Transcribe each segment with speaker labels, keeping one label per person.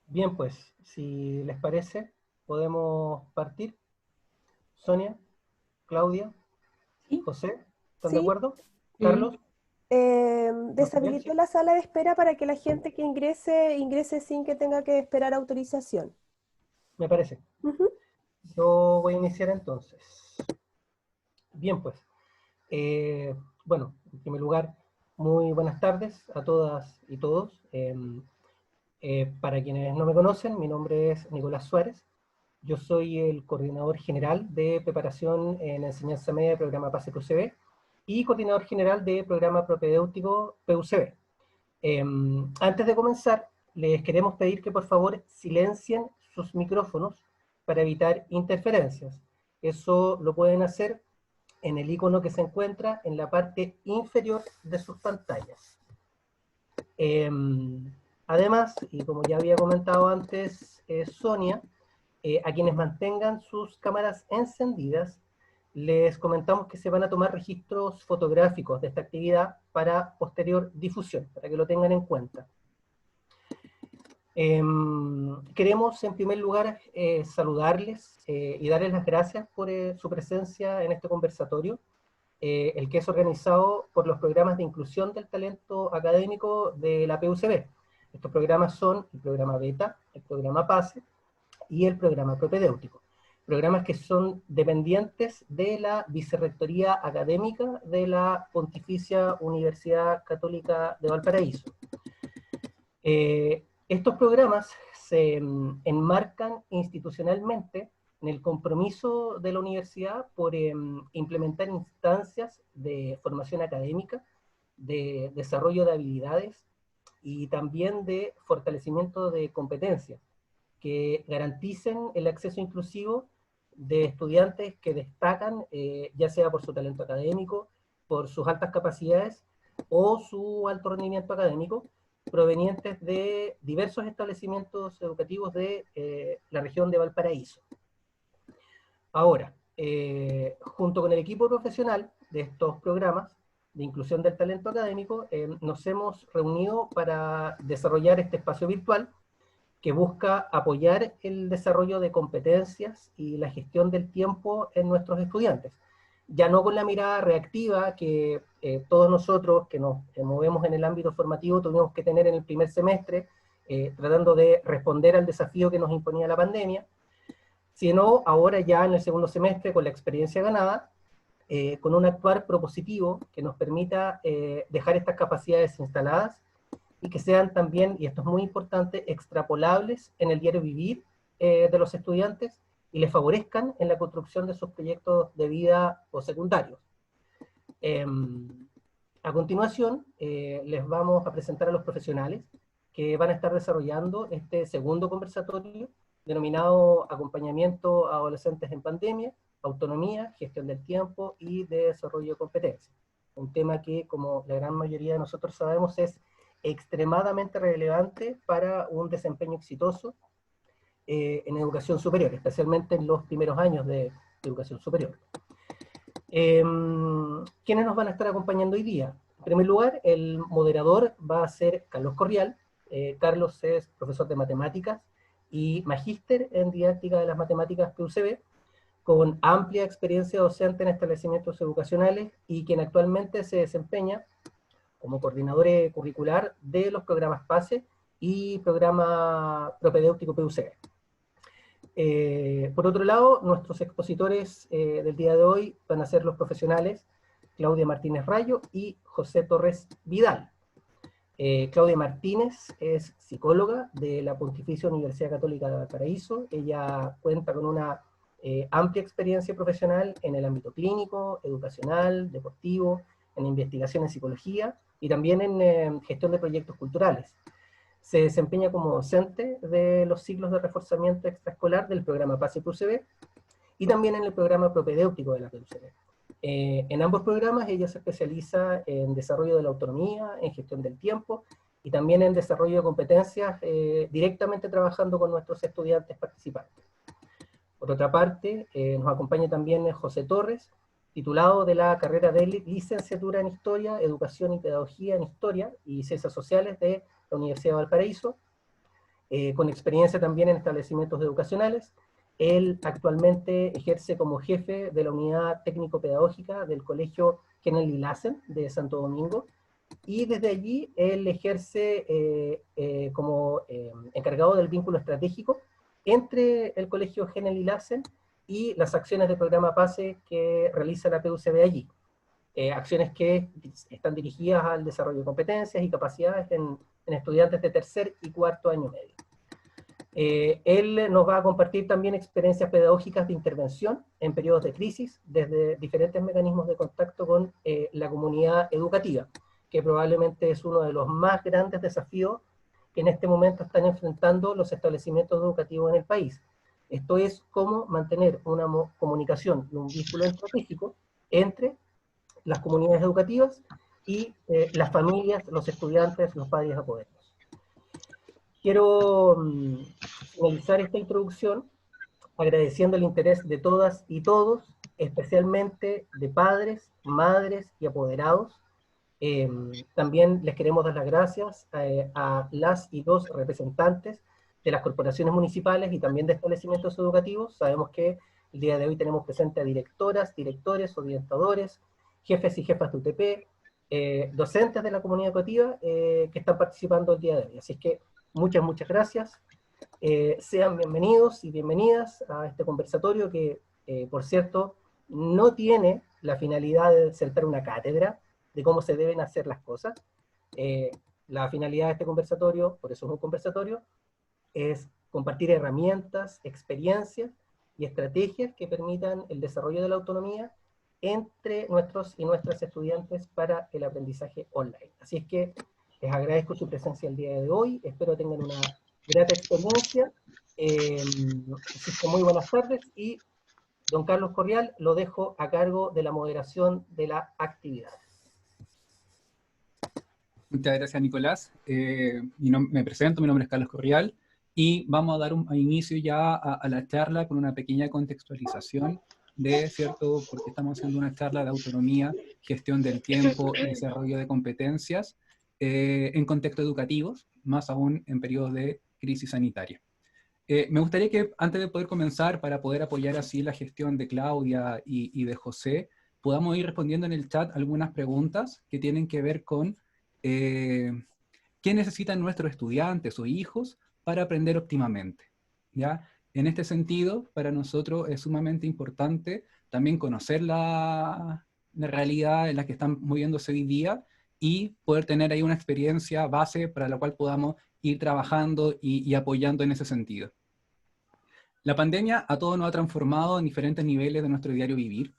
Speaker 1: Bien, pues, si les parece, podemos partir. Sonia, Claudia,
Speaker 2: Sí,
Speaker 1: José, ¿están de
Speaker 3: Sí,
Speaker 1: acuerdo?
Speaker 2: sí.
Speaker 1: Carlos, Gabriel,
Speaker 3: deshabilitó
Speaker 1: sí,
Speaker 3: la sala de espera para que la gente que ingrese sin que tenga que esperar autorización.
Speaker 1: me parece.
Speaker 3: Ujú.
Speaker 1: Yo voy a iniciar entonces. Bien, pues. Bueno, en primer lugar, muy buenas tardes a todas y todos. Para quienes no me conocen, mi nombre es Nicolás Suárez. Yo soy el coordinador general de preparación en enseñanza media del programa PASE PUCB y coordinador general de programa propedéutico PUCB. Antes de comenzar, les queremos pedir que por favor silencien sus micrófonos para evitar interferencias. Eso lo pueden hacer en el icono que se encuentra en la parte inferior de sus pantallas. Además, y como ya había comentado antes Sonia, a quienes mantengan sus cámaras encendidas, les comentamos que se van a tomar registros fotográficos de esta actividad para posterior difusión, para que lo tengan en cuenta. Queremos en primer lugar saludarles y darles las gracias por su presencia en este conversatorio, el que es organizado por los programas de inclusión del talento académico de la PUCB. Estos programas son el programa Beta, el programa PASE y el programa propedéutico. Programas que son dependientes de la Vicerrectoría Académica de la Pontificia Universidad Católica de Valparaíso. Estos programas se enmarcan institucionalmente en el compromiso de la universidad por implementar instancias de formación académica, de desarrollo de habilidades y también de fortalecimiento de competencias que garanticen el acceso inclusivo de estudiantes que destacan, ya sea por su talento académico, por sus altas capacidades o su alto rendimiento académico, provenientes de diversos establecimientos educativos de la región de Valparaíso. Ahora, junto con el equipo profesional de estos programas de inclusión del talento académico, nos hemos reunido para desarrollar este espacio virtual que busca apoyar el desarrollo de competencias y la gestión del tiempo en nuestros estudiantes. Ya no con la mirada reactiva que todos nosotros que nos movemos en el ámbito formativo tuvimos que tener en el primer semestre, tratando de responder al desafío que nos imponía la pandemia, sino ahora ya en el segundo semestre con la experiencia ganada, con un actuar propositivo que nos permita dejar estas capacidades instaladas y que sean también, y esto es muy importante, extrapolables en el diario vivir de los estudiantes y les favorezcan en la construcción de sus proyectos de vida postsecundarios. A continuación, les vamos a presentar a los profesionales que van a estar desarrollando este segundo conversatorio denominado Acompañamiento a Adolescentes en Pandemia, Autonomía, Gestión del Tiempo y de Desarrollo de Competencias. Un tema que, como la gran mayoría de nosotros sabemos, es extremadamente relevante para un desempeño exitoso en educación superior, especialmente en los primeros años de educación superior. ¿Quiénes nos van a estar acompañando hoy día? En primer lugar, el moderador va a ser Carlos Corrial. Carlos es profesor de matemáticas y magíster en didáctica de las matemáticas PUCB, con amplia experiencia docente en establecimientos educacionales y quien actualmente se desempeña como coordinador curricular de los programas PASE y programa propedéutico PUCB. Por otro lado, nuestros expositores del día de hoy van a ser los profesionales Claudia Martínez Rayo y José Torres Vidal. Claudia Martínez es psicóloga de la Pontificia Universidad Católica de Valparaíso. Ella cuenta con una amplia experiencia profesional en el ámbito clínico, educacional, deportivo, en investigación en psicología y también en gestión de proyectos culturales. Se desempeña como docente de los ciclos de reforzamiento extraescolar del programa PASE PUCB y también en el programa propedéutico de la PUCB. En ambos programas ella se especializa en desarrollo de la autonomía, en gestión del tiempo y también en desarrollo de competencias, directamente trabajando con nuestros estudiantes participantes. Por otra parte, nos acompaña también José Torres, titulado de la carrera de licenciatura en Historia, Educación y Pedagogía en Historia y Ciencias Sociales de la Universidad de Valparaíso, con experiencia también en establecimientos educacionales. Él actualmente ejerce como jefe de la unidad técnico-pedagógica del Colegio Kennedy Lassen de Santo Domingo, y desde allí él ejerce como encargado del vínculo estratégico entre el Colegio Kennedy Lassen y las acciones del programa PASE que realiza la PUCB allí. Acciones que están dirigidas al desarrollo de competencias y capacidades en estudiantes de tercer y cuarto año medio. Él nos va a compartir también experiencias pedagógicas de intervención en periodos de crisis, desde diferentes mecanismos de contacto con la comunidad educativa, que probablemente es uno de los más grandes desafíos que en este momento están enfrentando los establecimientos educativos en el país. Esto es cómo mantener una comunicación y un vínculo estratégico entre las comunidades educativas y las familias, los estudiantes, los padres apodernos. Quiero finalizar esta introducción agradeciendo el interés de todas y todos, especialmente de padres, madres y apoderados. También les queremos dar las gracias a las y los representantes de las corporaciones municipales y también de establecimientos educativos. Sabemos que el día de hoy tenemos presente a directoras, directores, orientadores, jefes y jefas de UTP, docentes de la comunidad educativa que están participando el día de hoy. Así es que muchas gracias. Sean bienvenidos y bienvenidas a este conversatorio que, por cierto, no tiene la finalidad de sentar una cátedra de cómo se deben hacer las cosas. La finalidad de este conversatorio, por eso es un conversatorio, es compartir herramientas, experiencias y estrategias que permitan el desarrollo de la autonomía entre nuestros y nuestras estudiantes para el aprendizaje online. Así es que les agradezco su presencia el día de hoy, espero tengan una grata experiencia, muy buenas tardes, y don Carlos Corrial lo dejo a cargo de la moderación de la actividad.
Speaker 2: Muchas gracias, Nicolás. Me presento, mi nombre es Carlos Corrial, y vamos a dar un inicio ya a la charla con una pequeña contextualización de, ¿cierto?, porque estamos haciendo una charla de autonomía, gestión del tiempo y desarrollo de competencias en contextos educativos, más aún en periodos de crisis sanitaria. Me gustaría que, antes de poder comenzar, para poder apoyar así la gestión de Claudia y de José, podamos ir respondiendo en el chat algunas preguntas que tienen que ver con qué necesitan nuestros estudiantes o hijos para aprender óptimamente, ¿ya? En este sentido, para nosotros es sumamente importante también conocer la realidad en la que están moviéndose hoy día y poder tener ahí una experiencia base para la cual podamos ir trabajando y apoyando en ese sentido. La pandemia a todos nos ha transformado en diferentes niveles de nuestro diario vivir.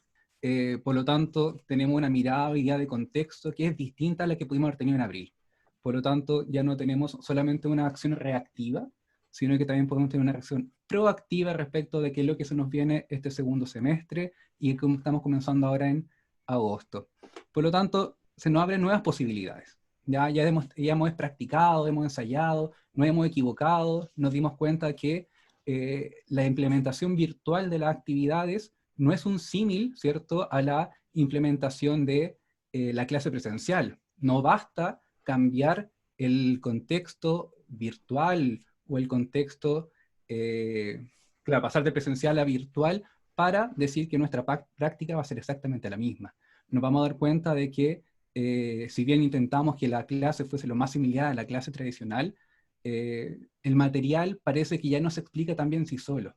Speaker 2: Por lo tanto, tenemos una mirada hoy día de contexto que es distinta a la que pudimos haber tenido en abril. Por lo tanto, ya no tenemos solamente una acción reactiva, sino que también podemos tener una reacción proactiva respecto de qué es lo que se nos viene este segundo semestre y cómo estamos comenzando ahora en agosto. Por lo tanto, se nos abren nuevas posibilidades. Ya hemos practicado, hemos ensayado, nos hemos equivocado, nos dimos cuenta que la implementación virtual de las actividades no es un símil, ¿cierto?, a la implementación de la clase presencial. No basta cambiar el contexto virtual o el contexto, claro, pasar de presencial a virtual para decir que nuestra práctica va a ser exactamente la misma. Nos vamos a dar cuenta de que si bien intentamos que la clase fuese lo más similar a la clase tradicional, el material parece que ya no se explica tan bien sí solo.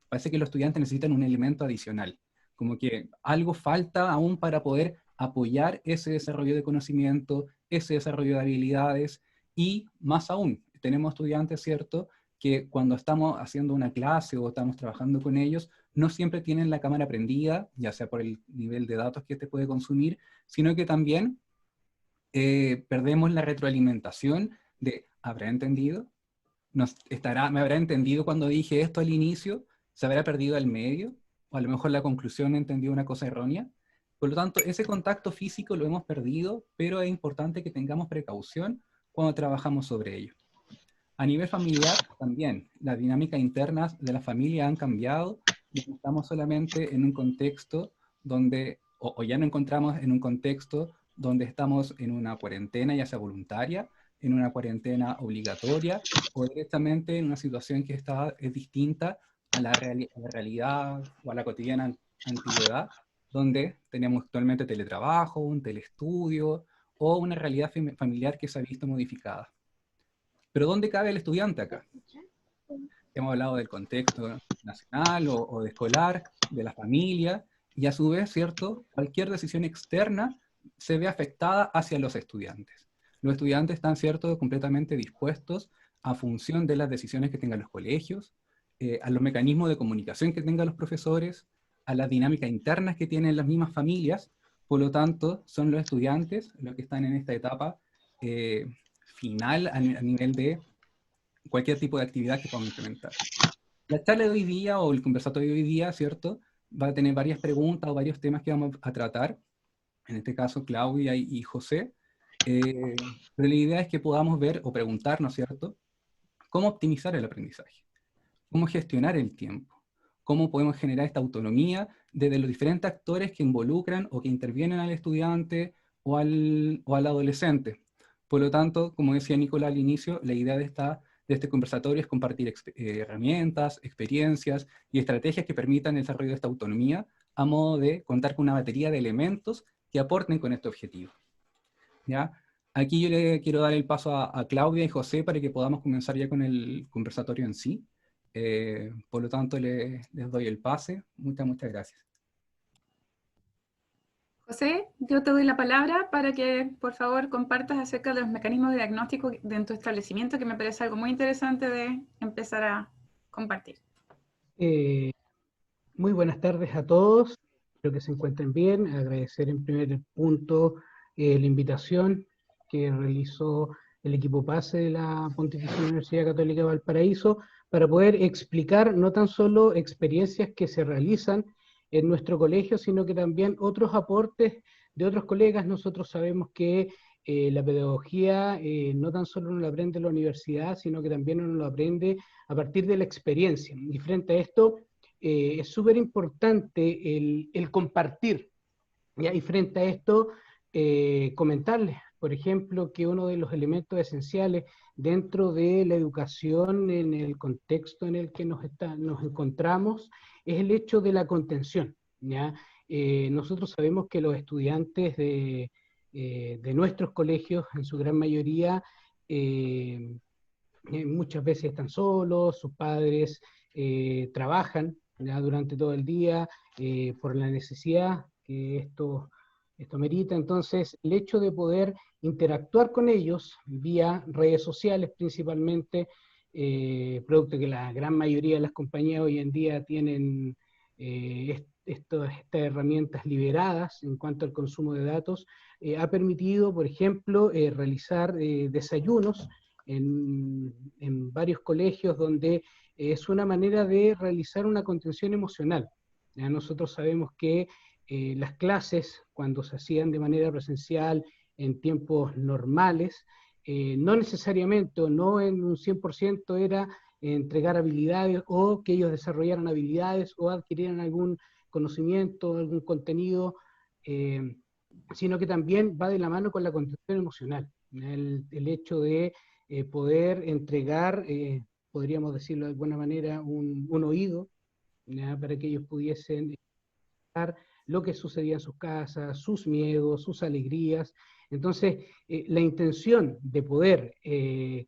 Speaker 2: Parece que los estudiantes necesitan un elemento adicional, como que algo falta aún para poder apoyar ese desarrollo de conocimiento, ese desarrollo de habilidades, y más aún, tenemos estudiantes, ¿cierto?, que cuando estamos haciendo una clase o estamos trabajando con ellos, no siempre tienen la cámara prendida, ya sea por el nivel de datos que este puede consumir, sino que también perdemos la retroalimentación de, ¿habrá entendido? ¿Me habrá entendido cuando dije esto al inicio? ¿Se habrá perdido al medio? O a lo mejor la conclusión entendió una cosa errónea. Por lo tanto, ese contacto físico lo hemos perdido, pero es importante que tengamos precaución cuando trabajamos sobre ello. A nivel familiar, también, las dinámicas internas de la familia han cambiado, y no estamos solamente en un contexto donde, o ya no encontramos en un contexto donde estamos en una cuarentena, ya sea voluntaria, en una cuarentena obligatoria, o directamente en una situación que es distinta a la realidad o a la cotidiana antigüedad, donde tenemos actualmente teletrabajo, un telestudio, o una realidad familiar que se ha visto modificada. Pero ¿dónde cabe el estudiante acá? Hemos hablado del contexto nacional o de escolar, de la familia, y a su vez, ¿cierto?, cualquier decisión externa se ve afectada hacia los estudiantes. Los estudiantes están, ¿cierto?, completamente dispuestos a función de las decisiones que tengan los colegios, a los mecanismos de comunicación que tengan los profesores, a las dinámicas internas que tienen las mismas familias. Por lo tanto, son los estudiantes los que están en esta etapa final a nivel de cualquier tipo de actividad que podamos implementar. La charla de hoy día, o el conversatorio de hoy día, ¿cierto?, va a tener varias preguntas o varios temas que vamos a tratar, en este caso Claudia y José, pero la idea es que podamos ver o preguntarnos, ¿cierto?, cómo optimizar el aprendizaje, cómo gestionar el tiempo, cómo podemos generar esta autonomía desde los diferentes actores que involucran o que intervienen al estudiante o al adolescente. Por lo tanto, como decía Nicolás al inicio, la idea de este conversatorio es compartir herramientas, experiencias y estrategias que permitan el desarrollo de esta autonomía a modo de contar con una batería de elementos que aporten con este objetivo. ¿Ya? Aquí yo le quiero dar el paso a Claudia y José para que podamos comenzar ya con el conversatorio en sí. Por lo tanto, les doy el pase. Muchas gracias.
Speaker 4: José, yo te doy la palabra para que, por favor, compartas acerca de los mecanismos de diagnóstico de tu establecimiento, que me parece algo muy interesante de empezar a compartir.
Speaker 5: Muy buenas tardes a todos. Espero que se encuentren bien. Agradecer en primer punto la invitación que realizó el equipo PASE de la Pontificia Universidad Católica de Valparaíso para poder explicar no tan solo experiencias que se realizan en nuestro colegio, sino que también otros aportes de otros colegas. Nosotros sabemos que la pedagogía no tan solo uno lo aprende en la universidad, sino que también uno lo aprende a partir de la experiencia. Y frente a esto, es súper importante el compartir, ¿ya? Y frente a esto, comentarles, por ejemplo, que uno de los elementos esenciales dentro de la educación en el contexto en el que nos encontramos es el hecho de la contención, ¿ya? Nosotros sabemos que los estudiantes de nuestros colegios, en su gran mayoría, muchas veces están solos, sus padres trabajan ya durante todo el día por la necesidad que esto merita. Entonces, el hecho de poder interactuar con ellos vía redes sociales principalmente, producto que la gran mayoría de las compañías hoy en día tienen estas herramientas liberadas en cuanto al consumo de datos, ha permitido, por ejemplo, realizar desayunos en varios colegios donde es una manera de realizar una contención emocional. ¿Ya? Nosotros sabemos que las clases, cuando se hacían de manera presencial en tiempos normales, no necesariamente o no en un 100% era entregar habilidades o que ellos desarrollaran habilidades o adquirieran algún conocimiento, algún contenido, sino que también va de la mano con la contención emocional. El hecho de poder entregar, podríamos decirlo de alguna manera, un oído, ¿ya? Para que ellos pudiesen escuchar lo que sucedía en sus casas, sus miedos, sus alegrías. Entonces, la intención de poder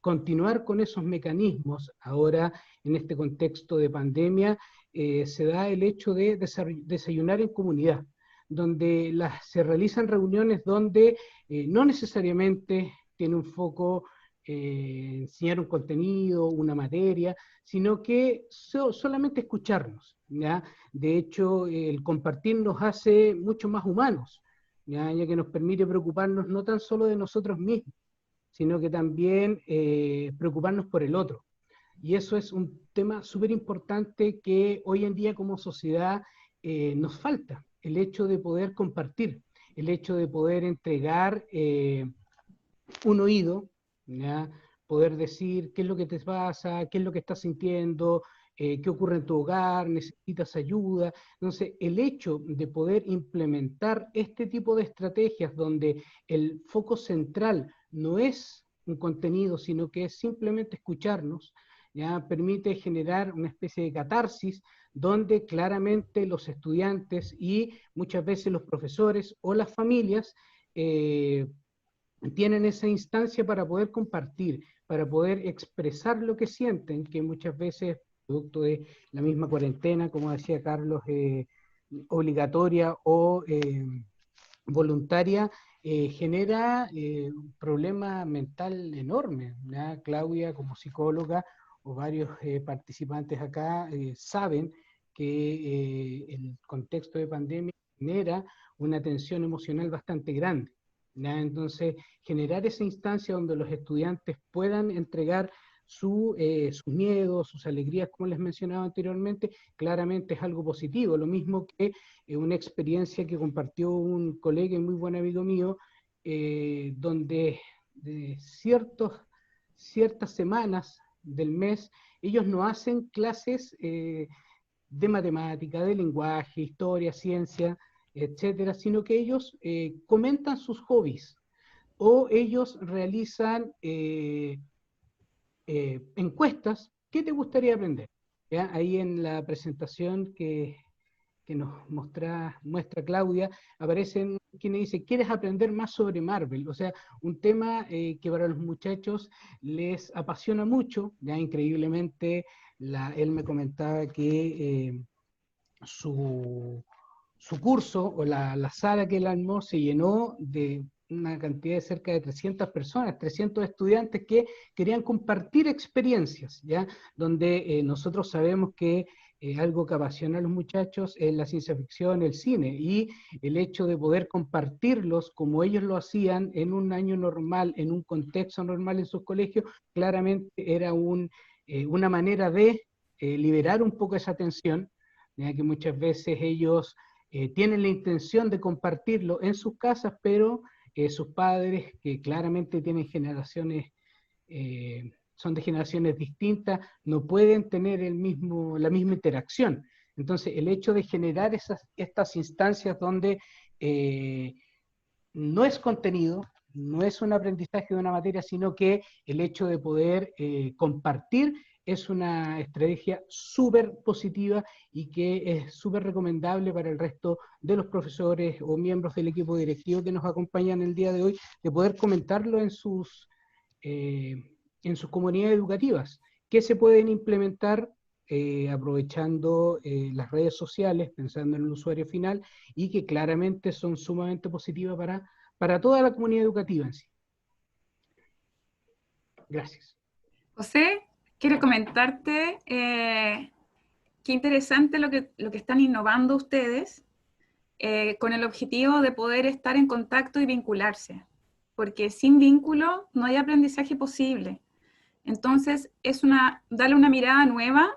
Speaker 5: continuar con esos mecanismos ahora en este contexto de pandemia, se da el hecho de desayunar en comunidad, donde se realizan reuniones donde no necesariamente tiene un foco enseñar un contenido, una materia, sino que solamente escucharnos, ¿ya? De hecho, el compartir nos hace mucho más humanos, ¿ya? Ya que nos permite preocuparnos no tan solo de nosotros mismos, sino que también preocuparnos por el otro. Y eso es un tema súper importante que hoy en día como sociedad nos falta, el hecho de poder compartir, el hecho de poder entregar un oído, ¿ya? Poder decir qué es lo que te pasa, qué es lo que estás sintiendo, qué ocurre en tu hogar, necesitas ayuda. Entonces, el hecho de poder implementar este tipo de estrategias donde el foco central no es un contenido, sino que es simplemente escucharnos, ya permite generar una especie de catarsis donde claramente los estudiantes y muchas veces los profesores o las familias tienen esa instancia para poder compartir, para poder expresar lo que sienten, que muchas veces, producto de la misma cuarentena, como decía Carlos, obligatoria o voluntaria, genera un problema mental enorme, ¿ya? Claudia, como psicóloga, o varios participantes acá, saben que el contexto de pandemia genera una tensión emocional bastante grande, ¿ya? Entonces, generar esa instancia donde los estudiantes puedan entregar sus miedos, sus alegrías, como les mencionaba anteriormente, claramente es algo positivo. Lo mismo que una experiencia que compartió un colega y muy buen amigo mío, donde de ciertas semanas del mes, ellos no hacen clases de matemática, de lenguaje, historia, ciencia, etcétera, sino que ellos comentan sus hobbies o ellos realizan encuestas. ¿Qué te gustaría aprender? ¿Ya? Ahí en la presentación que nos muestra Claudia, aparecen quienes dicen, ¿quieres aprender más sobre Marvel? O sea, un tema que para los muchachos les apasiona mucho, ya increíblemente, él me comentaba que su curso o la sala que él armó se llenó de una cantidad de cerca de 300 personas, 300 estudiantes que querían compartir experiencias, ¿ya? Donde nosotros sabemos que algo que apasiona a los muchachos es la ciencia ficción, el cine, y el hecho de poder compartirlos como ellos lo hacían en un año normal, en un contexto normal en sus colegios, claramente era una manera de liberar un poco esa tensión, ya que muchas veces ellos tienen la intención de compartirlo en sus casas, pero sus padres, que claramente tienen generaciones, son de generaciones distintas, no pueden tener la misma interacción. Entonces, el hecho de generar estas instancias donde no es contenido, no es un aprendizaje de una materia, sino que el hecho de poder compartir es una estrategia súper positiva y que es súper recomendable para el resto de los profesores o miembros del equipo directivo que nos acompañan el día de hoy, de poder comentarlo en sus comunidades educativas, que se pueden implementar aprovechando las redes sociales, pensando en el usuario final, y que claramente son sumamente positivas para toda la comunidad educativa en sí. Gracias.
Speaker 4: José, quiero comentarte qué interesante lo que están innovando ustedes con el objetivo de poder estar en contacto y vincularse, porque sin vínculo no hay aprendizaje posible. Entonces, darle una mirada nueva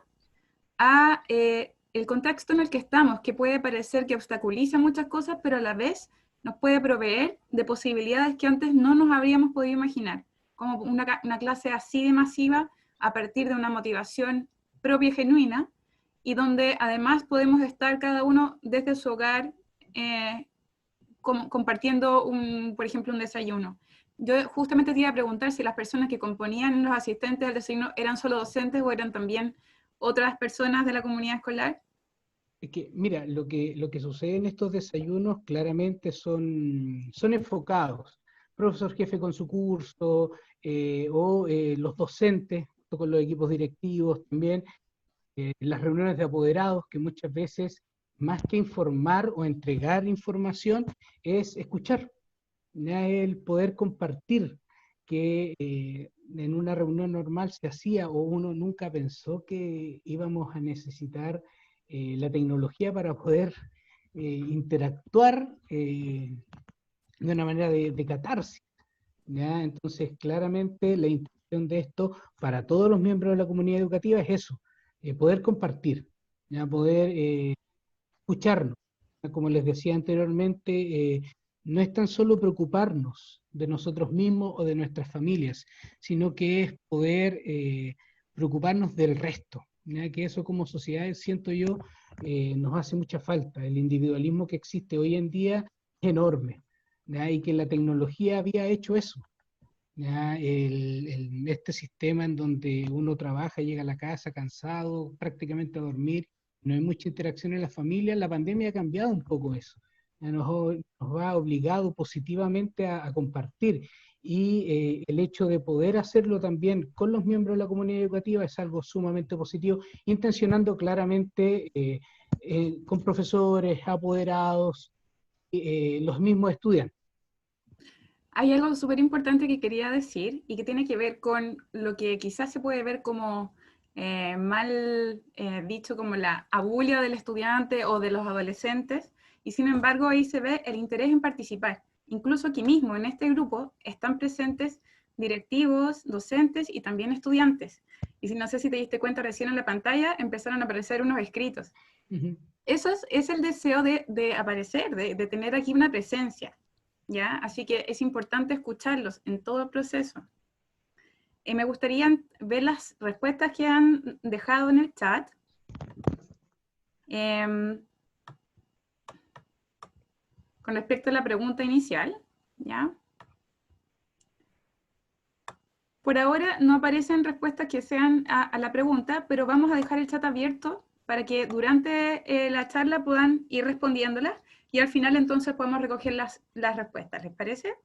Speaker 4: a el contexto en el que estamos, que puede parecer que obstaculiza muchas cosas, pero a la vez nos puede proveer de posibilidades que antes no nos habríamos podido imaginar, como una clase así de masiva a partir de una motivación propia y genuina, y donde además podemos estar cada uno desde su hogar compartiendo, por ejemplo, un desayuno. Yo justamente te iba a preguntar si las personas que componían los asistentes del desayuno eran solo docentes o eran también otras personas de la comunidad escolar.
Speaker 5: Es que, mira, lo que sucede en estos desayunos claramente son enfocados. Profesor jefe con su curso, o los docentes, junto con los equipos directivos también, las reuniones de apoderados, que muchas veces más que informar o entregar información, es escuchar, ¿ya? El poder compartir, que en una reunión normal se hacía o uno nunca pensó que íbamos a necesitar la tecnología para poder interactuar de una manera de catarsis, ¿ya? Entonces, claramente la intención de esto para todos los miembros de la comunidad educativa es eso, poder compartir, ¿ya? Poder escucharnos. Como les decía anteriormente, no es tan solo preocuparnos de nosotros mismos o de nuestras familias, sino que es poder preocuparnos del resto, ¿ya? Que eso como sociedad, siento yo, nos hace mucha falta. El individualismo que existe hoy en día es enorme, ¿ya? Y que la tecnología había hecho eso. ¿Ya? Este sistema en donde uno trabaja, llega a la casa cansado, prácticamente a dormir, no hay mucha interacción en la familia, la pandemia ha cambiado un poco eso. Ya nos ha obligado positivamente a compartir, y el hecho de poder hacerlo también con los miembros de la comunidad educativa es algo sumamente positivo, intencionando claramente con profesores, apoderados, los mismos estudiantes.
Speaker 4: Hay algo súper importante que quería decir y que tiene que ver con lo que quizás se puede ver como mal dicho, como la abulia del estudiante o de los adolescentes, y sin embargo ahí se ve el interés en participar. Incluso aquí mismo, en este grupo, están presentes directivos, docentes y también estudiantes. Y si no sé si te diste cuenta recién en la pantalla, empezaron a aparecer unos escritos. Eso es el deseo de aparecer, de tener aquí una presencia. ¿Ya? Así que es importante escucharlos en todo el proceso. Me gustaría ver las respuestas que han dejado en el chat. Con respecto a la pregunta inicial, ¿ya? Por ahora no aparecen respuestas que sean a la pregunta, pero vamos a dejar el chat abierto para que durante la charla puedan ir respondiéndolas, y al final entonces podemos recoger las respuestas. ¿Les parece?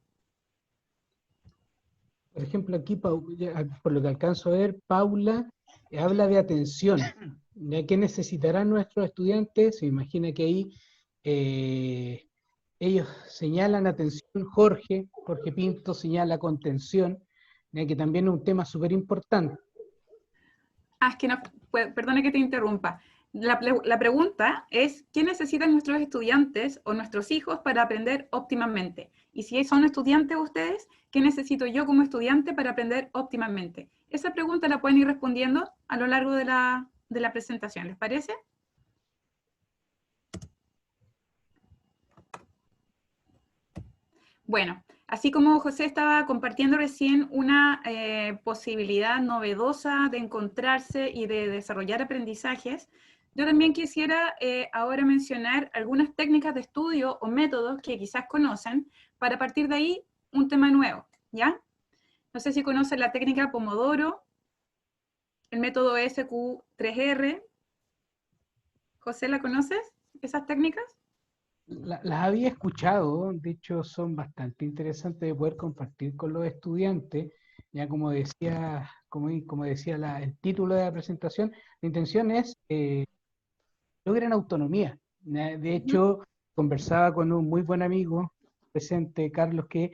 Speaker 5: Por ejemplo, aquí, por lo que alcanzo a ver, Paula habla de atención. ¿Ya? ¿Qué necesitarán nuestros estudiantes? Se imagina que ahí ellos señalan atención. Jorge Pinto señala contención, ¿ya? Que también es un tema súper importante.
Speaker 4: Es que no, perdone que te interrumpa. La pregunta es, ¿qué necesitan nuestros estudiantes o nuestros hijos para aprender óptimamente? Y si son estudiantes ustedes, ¿qué necesito yo como estudiante para aprender óptimamente? Esa pregunta la pueden ir respondiendo a lo largo de la presentación, ¿les parece? Bueno, así como José estaba compartiendo recién una posibilidad novedosa de encontrarse y de desarrollar aprendizajes, yo también quisiera ahora mencionar algunas técnicas de estudio o métodos que quizás conocen, para partir de ahí un tema nuevo, ¿ya? No sé si conocen la técnica Pomodoro, el método SQ3R. José, ¿la conoces? ¿Esas técnicas?
Speaker 5: Las había escuchado, de hecho son bastante interesantes de poder compartir con los estudiantes. Ya como decía, como decía el título de la presentación, la intención es logren autonomía. De hecho, conversaba con un muy buen amigo presente, Carlos, que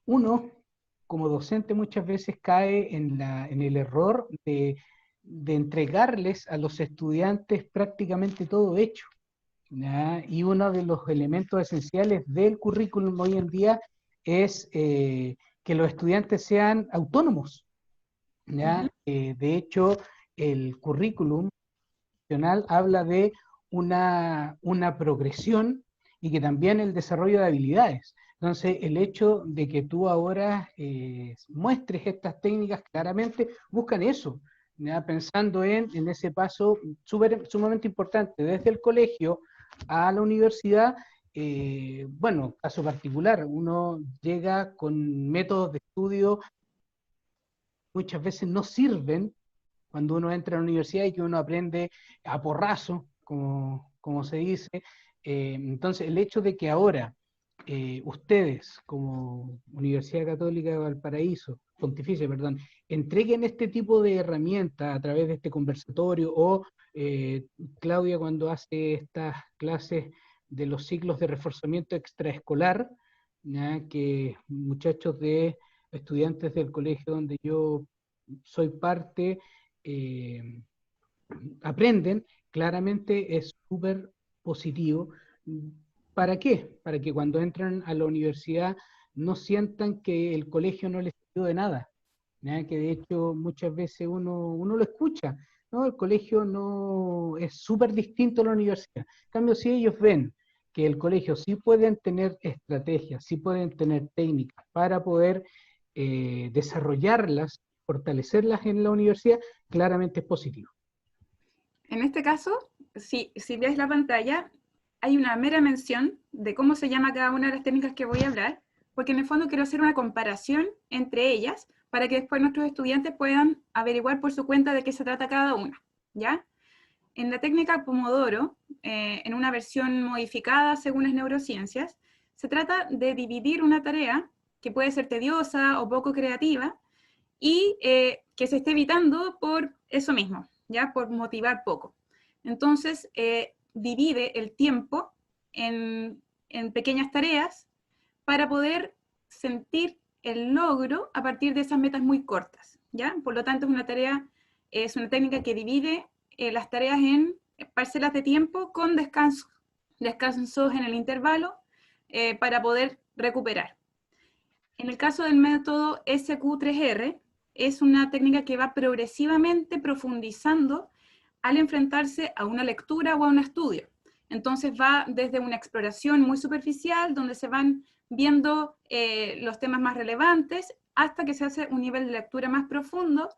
Speaker 5: uno como docente muchas veces cae en el error de entregarles a los estudiantes prácticamente todo hecho. ¿Ya? Y uno de los elementos esenciales del currículum hoy en día es que los estudiantes sean autónomos, ¿ya? De hecho, el currículum nacional habla de una progresión, y que también el desarrollo de habilidades. Entonces, el hecho de que tú ahora muestres estas técnicas claramente, buscan eso, ¿ya? Pensando en ese paso sumamente importante, desde el colegio a la universidad. Bueno, caso particular, uno llega con métodos de estudio muchas veces no sirven cuando uno entra a la universidad, y que uno aprende a porrazo, como se dice. Entonces, el hecho de que ahora ustedes, como Universidad Católica de Valparaíso, pontificia, perdón, entreguen este tipo de herramientas a través de este conversatorio, o Claudia cuando hace estas clases de los ciclos de reforzamiento extraescolar, ¿ya? Que muchachos de estudiantes del colegio donde yo soy parte aprenden, claramente es súper positivo. ¿Para qué? Para que cuando entran a la universidad no sientan que el colegio no les sirvió de nada, ¿ya? Que de hecho muchas veces uno lo escucha, ¿no? El colegio no es súper distinto a la universidad. En cambio, si ellos ven que el colegio sí pueden tener estrategias, sí pueden tener técnicas para poder desarrollarlas, fortalecerlas en la universidad, claramente es positivo.
Speaker 4: En este caso, si ves la pantalla, hay una mera mención de cómo se llama cada una de las técnicas que voy a hablar, porque en el fondo quiero hacer una comparación entre ellas para que después nuestros estudiantes puedan averiguar por su cuenta de qué se trata cada una, ¿ya? En la técnica Pomodoro, en una versión modificada según las neurociencias, se trata de dividir una tarea que puede ser tediosa o poco creativa y que se esté evitando por eso mismo, ¿ya? Por motivar poco. Entonces, divide el tiempo en pequeñas tareas para poder sentir el logro a partir de esas metas muy cortas, ¿ya? Por lo tanto, es una técnica que divide las tareas en parcelas de tiempo con descansos en el intervalo para poder recuperar. En el caso del método SQ3R, es una técnica que va progresivamente profundizando al enfrentarse a una lectura o a un estudio. Entonces va desde una exploración muy superficial, donde se van viendo los temas más relevantes, hasta que se hace un nivel de lectura más profundo,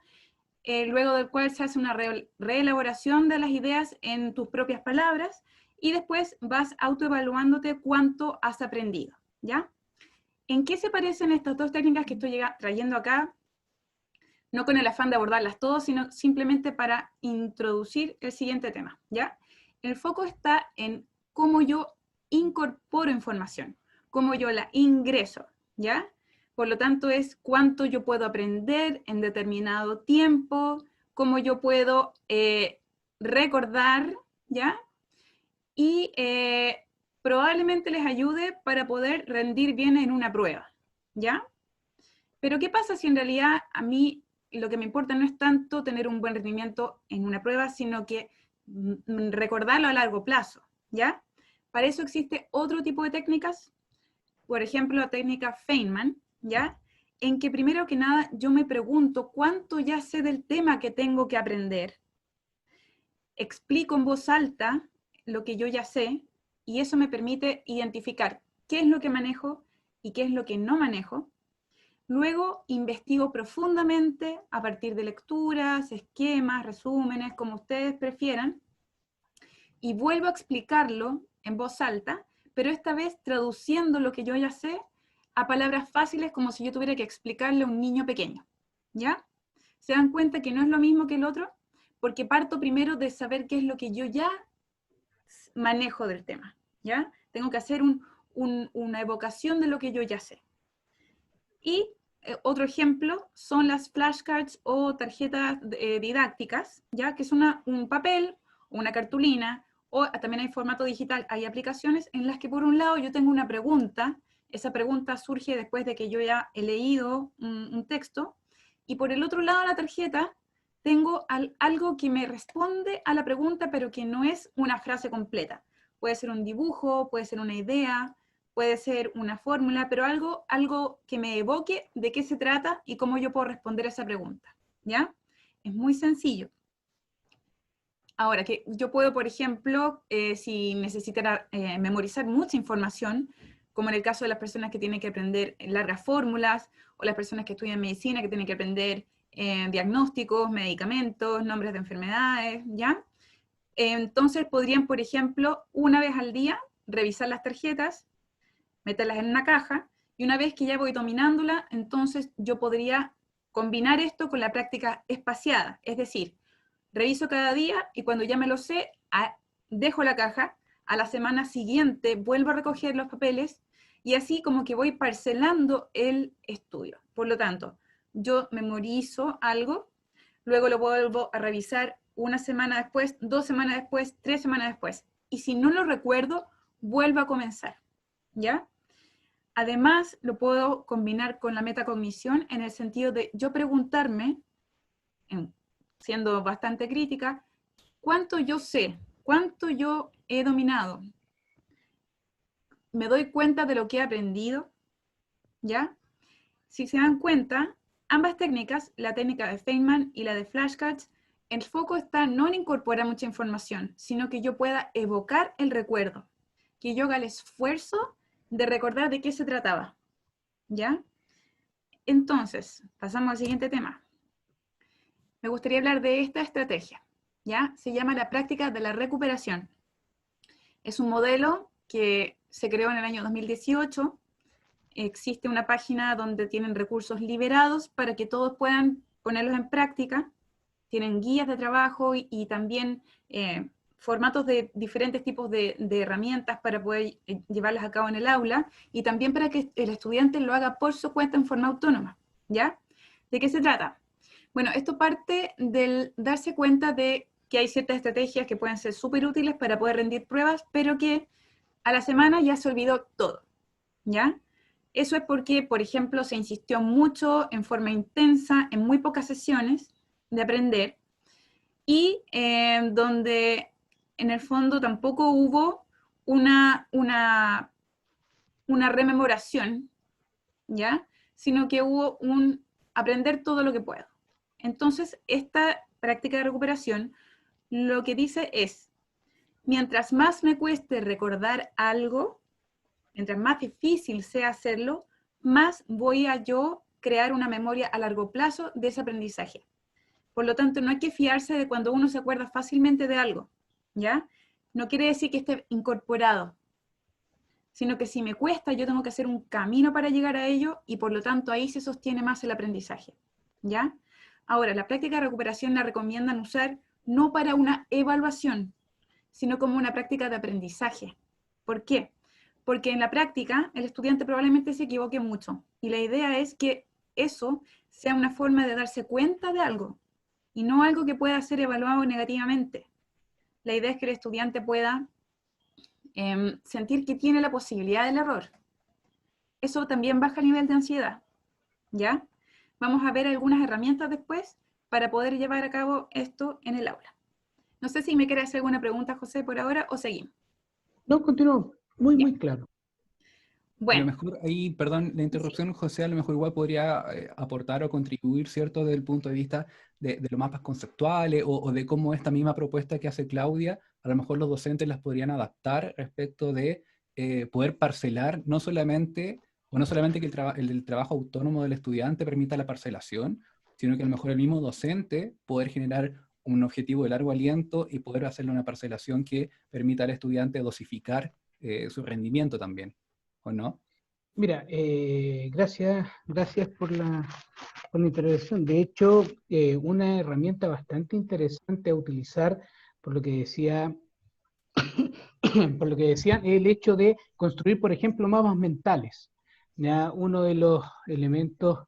Speaker 4: luego del cual se hace una reelaboración de las ideas en tus propias palabras, y después vas autoevaluándote cuánto has aprendido, ¿ya? ¿En qué se parecen estas dos técnicas que estoy trayendo acá? No con el afán de abordarlas todas, sino simplemente para introducir el siguiente tema, ¿ya? El foco está en cómo yo incorporo información, cómo yo la ingreso, ¿ya? Por lo tanto, es cuánto yo puedo aprender en determinado tiempo, cómo yo puedo recordar, ¿ya? Y probablemente les ayude para poder rendir bien en una prueba, ¿ya? Pero ¿qué pasa si en realidad a mí lo que me importa no es tanto tener un buen rendimiento en una prueba, sino que recordarlo a largo plazo, ¿ya? Para eso existe otro tipo de técnicas, por ejemplo, la técnica Feynman, ¿ya? En que primero que nada yo me pregunto cuánto ya sé del tema que tengo que aprender, explico en voz alta lo que yo ya sé, y eso me permite identificar qué es lo que manejo y qué es lo que no manejo. Luego investigo profundamente a partir de lecturas, esquemas, resúmenes, como ustedes prefieran, y vuelvo a explicarlo en voz alta, pero esta vez traduciendo lo que yo ya sé a palabras fáciles, como si yo tuviera que explicarle a un niño pequeño, ¿ya? ¿Se dan cuenta que no es lo mismo que el otro? Porque parto primero de saber qué es lo que yo ya manejo del tema, ¿ya? Tengo que hacer una evocación de lo que yo ya sé. Y otro ejemplo son las flashcards o tarjetas didácticas, ¿ya? Que es un papel, una cartulina, o también hay formato digital, hay aplicaciones en las que por un lado yo tengo una pregunta, esa pregunta surge después de que yo ya he leído un texto, y por el otro lado de la tarjeta tengo algo que me responde a la pregunta, pero que no es una frase completa. Puede ser un dibujo, puede ser una idea, puede ser una fórmula, pero algo que me evoque de qué se trata y cómo yo puedo responder a esa pregunta, ¿ya? Es muy sencillo. Ahora, que yo puedo, por ejemplo, si necesitara memorizar mucha información, como en el caso de las personas que tienen que aprender largas fórmulas, o las personas que estudian medicina que tienen que aprender diagnósticos, medicamentos, nombres de enfermedades, ¿ya? Entonces podrían, por ejemplo, una vez al día, revisar las tarjetas, meterlas en una caja, y una vez que ya voy dominándola, entonces yo podría combinar esto con la práctica espaciada, es decir, reviso cada día y cuando ya me lo sé, dejo la caja, a la semana siguiente vuelvo a recoger los papeles y así como que voy parcelando el estudio. Por lo tanto, yo memorizo algo, luego lo vuelvo a revisar una semana después, 2 semanas después, 3 semanas después. Y si no lo recuerdo, vuelvo a comenzar, ¿ya? Además, lo puedo combinar con la metacognición en el sentido de yo preguntarme, siendo bastante crítica, ¿cuánto yo sé? ¿Cuánto yo he dominado? ¿Me doy cuenta de lo que he aprendido? ¿Ya? Si se dan cuenta, ambas técnicas, la técnica de Feynman y la de flashcards, el foco está no en incorporar mucha información, sino que yo pueda evocar el recuerdo, que yo haga el esfuerzo de recordar de qué se trataba, ¿ya? Entonces, pasamos al siguiente tema. Me gustaría hablar de esta estrategia, ¿ya? Se llama la práctica de la recuperación. Es un modelo que se creó en el año 2018. Existe una página donde tienen recursos liberados para que todos puedan ponerlos en práctica. Tienen guías de trabajo y también formatos de diferentes tipos de herramientas para poder llevarlas a cabo en el aula, y también para que el estudiante lo haga por su cuenta en forma autónoma, ¿ya? ¿De qué se trata? Bueno, esto parte del darse cuenta de que hay ciertas estrategias que pueden ser súper útiles para poder rendir pruebas, pero que a la semana ya se olvidó todo, ¿ya? Eso es porque, por ejemplo, se insistió mucho, en forma intensa, en muy pocas sesiones de aprender, y donde en el fondo tampoco hubo una rememoración, ¿ya? Sino que hubo un aprender todo lo que puedo. Entonces, esta práctica de recuperación lo que dice es, mientras más me cueste recordar algo, mientras más difícil sea hacerlo, más voy a yo crear una memoria a largo plazo de ese aprendizaje. Por lo tanto, no hay que fiarse de cuando uno se acuerda fácilmente de algo, ¿ya? No quiere decir que esté incorporado, sino que si me cuesta, yo tengo que hacer un camino para llegar a ello, y por lo tanto ahí se sostiene más el aprendizaje, ¿ya? Ahora, la práctica de recuperación la recomiendan usar no para una evaluación, sino como una práctica de aprendizaje. ¿Por qué? Porque en la práctica el estudiante probablemente se equivoque mucho, y la idea es que eso sea una forma de darse cuenta de algo, y no algo que pueda ser evaluado negativamente. La idea es que el estudiante pueda sentir que tiene la posibilidad del error. Eso también baja el nivel de ansiedad, ¿ya? Vamos a ver algunas herramientas después para poder llevar a cabo esto en el aula. No sé si me quieres hacer alguna pregunta, José, por ahora, o seguimos.
Speaker 5: No, continúo. Muy,
Speaker 4: Ya.
Speaker 5: muy claro.
Speaker 2: A lo
Speaker 4: Bueno,
Speaker 2: mejor ahí, perdón la interrupción, José, a lo mejor igual podría aportar o contribuir, ¿cierto?, desde el punto de vista de los mapas conceptuales o de cómo esta misma propuesta que hace Claudia, a lo mejor los docentes las podrían adaptar respecto de poder parcelar, no solamente que el trabajo autónomo del estudiante permita la parcelación, sino que a lo mejor el mismo docente poder generar un objetivo de largo aliento y poder hacerle una parcelación que permita al estudiante dosificar su rendimiento también. ¿O no?
Speaker 5: Mira, gracias por la intervención. De hecho, una herramienta bastante interesante a utilizar, por lo que decía, el hecho de construir, por ejemplo, mapas mentales. ¿Ya? Uno de los elementos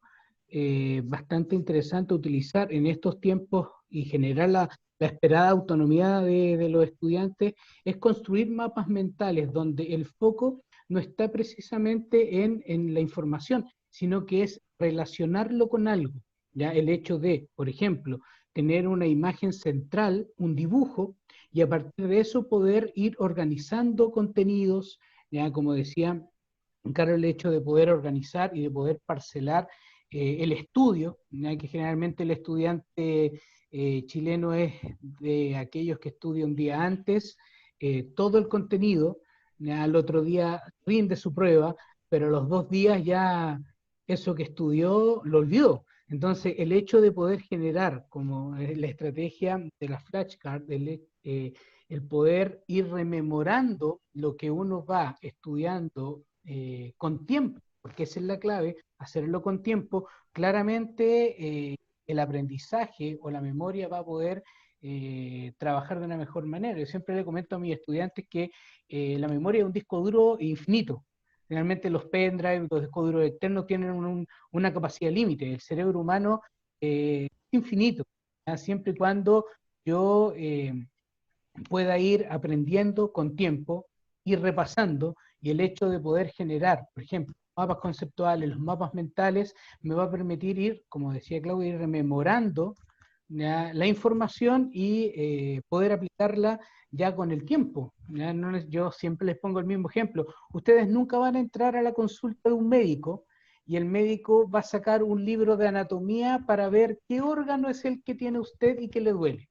Speaker 5: bastante interesante a utilizar en estos tiempos y generar la esperada autonomía de los estudiantes es construir mapas mentales donde el foco no está precisamente en la información, sino que es relacionarlo con algo. ¿Ya? El hecho de, por ejemplo, tener una imagen central, un dibujo, y a partir de eso poder ir organizando contenidos, ya como decía Carlos, el hecho de poder organizar y de poder parcelar el estudio, ya que generalmente el estudiante chileno es de aquellos que estudian un día antes todo el contenido, ya al otro día rinde su prueba, pero los 2 días ya eso que estudió lo olvidó. Entonces, el hecho de poder generar, como la estrategia de la flashcard, el poder ir rememorando lo que uno va estudiando con tiempo, porque esa es la clave, hacerlo con tiempo, claramente el aprendizaje o la memoria va a poder trabajar de una mejor manera. Yo siempre le comento a mis estudiantes que la memoria es un disco duro infinito. Realmente los pendrive, los discos duros externos tienen una capacidad límite. El cerebro humano es infinito, ¿ya? Siempre y cuando yo pueda ir aprendiendo con tiempo, ir repasando, y el hecho de poder generar, por ejemplo, mapas conceptuales, los mapas mentales, me va a permitir ir, como decía Claudia, ir rememorando, ¿ya?, la información y poder aplicarla ya con el tiempo. ¿Ya? Yo siempre les pongo el mismo ejemplo. Ustedes nunca van a entrar a la consulta de un médico y el médico va a sacar un libro de anatomía para ver qué órgano es el que tiene usted y que le duele,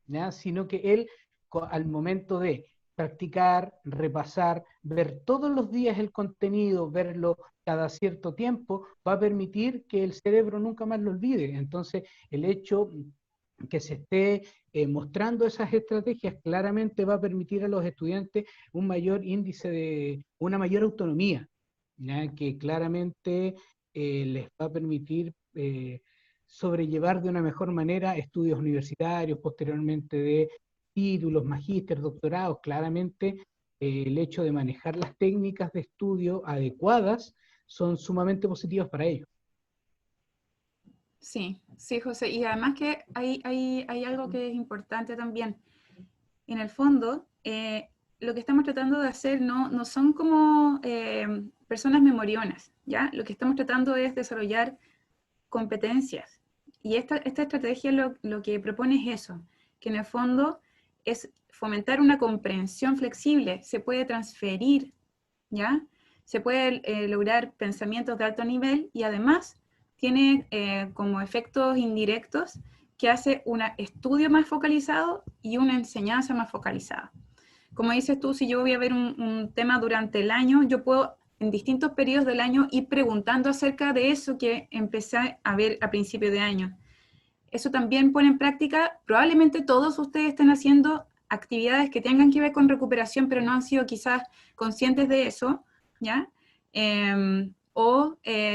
Speaker 5: ¿ya? Sino que él, al momento de practicar, repasar, ver todos los días el contenido, verlo cada cierto tiempo, va a permitir que el cerebro nunca más lo olvide. Entonces, el hecho que se esté mostrando esas estrategias claramente va a permitir a los estudiantes un mayor índice una mayor autonomía, ¿ya? Que claramente les va a permitir sobrellevar de una mejor manera estudios universitarios, posteriormente de títulos, magíster, doctorados. Claramente el hecho de manejar las técnicas de estudio adecuadas son sumamente positivas para ellos.
Speaker 4: Sí, sí, José. Y además que hay algo que es importante también. En el fondo, lo que estamos tratando de hacer no son como personas memorionas, ¿ya? Lo que estamos tratando es desarrollar competencias. Y esta estrategia lo que propone es eso, que en el fondo es fomentar una comprensión flexible, se puede transferir, ¿ya? Se puede lograr pensamientos de alto nivel y además tiene como efectos indirectos que hace un estudio más focalizado y una enseñanza más focalizada. Como dices tú, si yo voy a ver un tema durante el año, yo puedo en distintos periodos del año ir preguntando acerca de eso que empecé a ver a principio de año. Eso también pone en práctica, probablemente todos ustedes estén haciendo actividades que tengan que ver con recuperación, pero no han sido quizás conscientes de eso, ¿ya?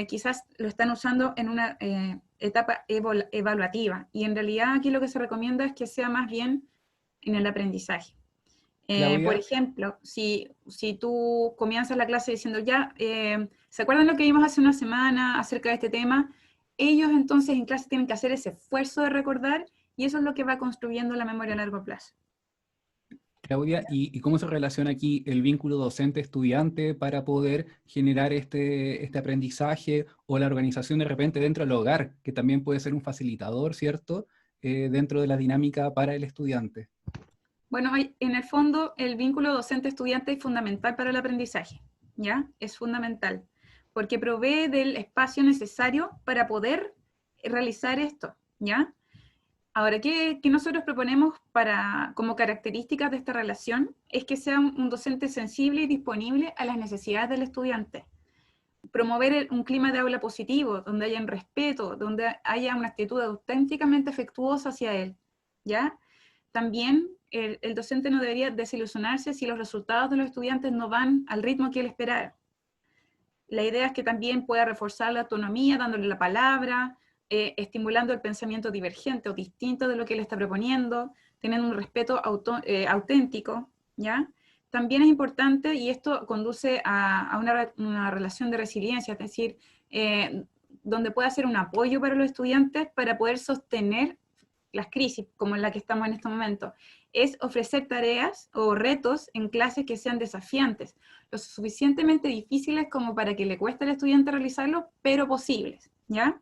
Speaker 4: Quizás lo están usando en una etapa evaluativa, y en realidad aquí lo que se recomienda es que sea más bien en el aprendizaje. Por ejemplo, si tú comienzas la clase diciendo ya, ¿se acuerdan lo que vimos hace una semana acerca de este tema? Ellos entonces en clase tienen que hacer ese esfuerzo de recordar, y eso es lo que va construyendo la memoria a largo plazo.
Speaker 2: Claudia, ¿y cómo se relaciona aquí el vínculo docente-estudiante para poder generar este aprendizaje, o la organización de repente dentro del hogar, que también puede ser un facilitador, ¿cierto?, dentro de la dinámica para el estudiante?
Speaker 4: Bueno, en el fondo el vínculo docente-estudiante es fundamental para el aprendizaje, ¿ya? Es fundamental, porque provee del espacio necesario para poder realizar esto, ¿ya? Ahora, ¿qué nosotros proponemos como características de esta relación? Es que sea un docente sensible y disponible a las necesidades del estudiante. Promover un clima de aula positivo, donde haya un respeto, donde haya una actitud auténticamente afectuosa hacia él, ¿ya? También el docente no debería desilusionarse si los resultados de los estudiantes no van al ritmo que él esperara. La idea es que también pueda reforzar la autonomía, dándole la palabra, estimulando el pensamiento divergente o distinto de lo que él está proponiendo, teniendo un respeto auténtico, ¿ya? También es importante, y esto conduce a una relación de resiliencia, es decir, donde pueda ser un apoyo para los estudiantes para poder sostener las crisis, como en la que estamos en este momento, es ofrecer tareas o retos en clases que sean desafiantes, lo suficientemente difíciles como para que le cueste al estudiante realizarlo, pero posibles, ¿ya?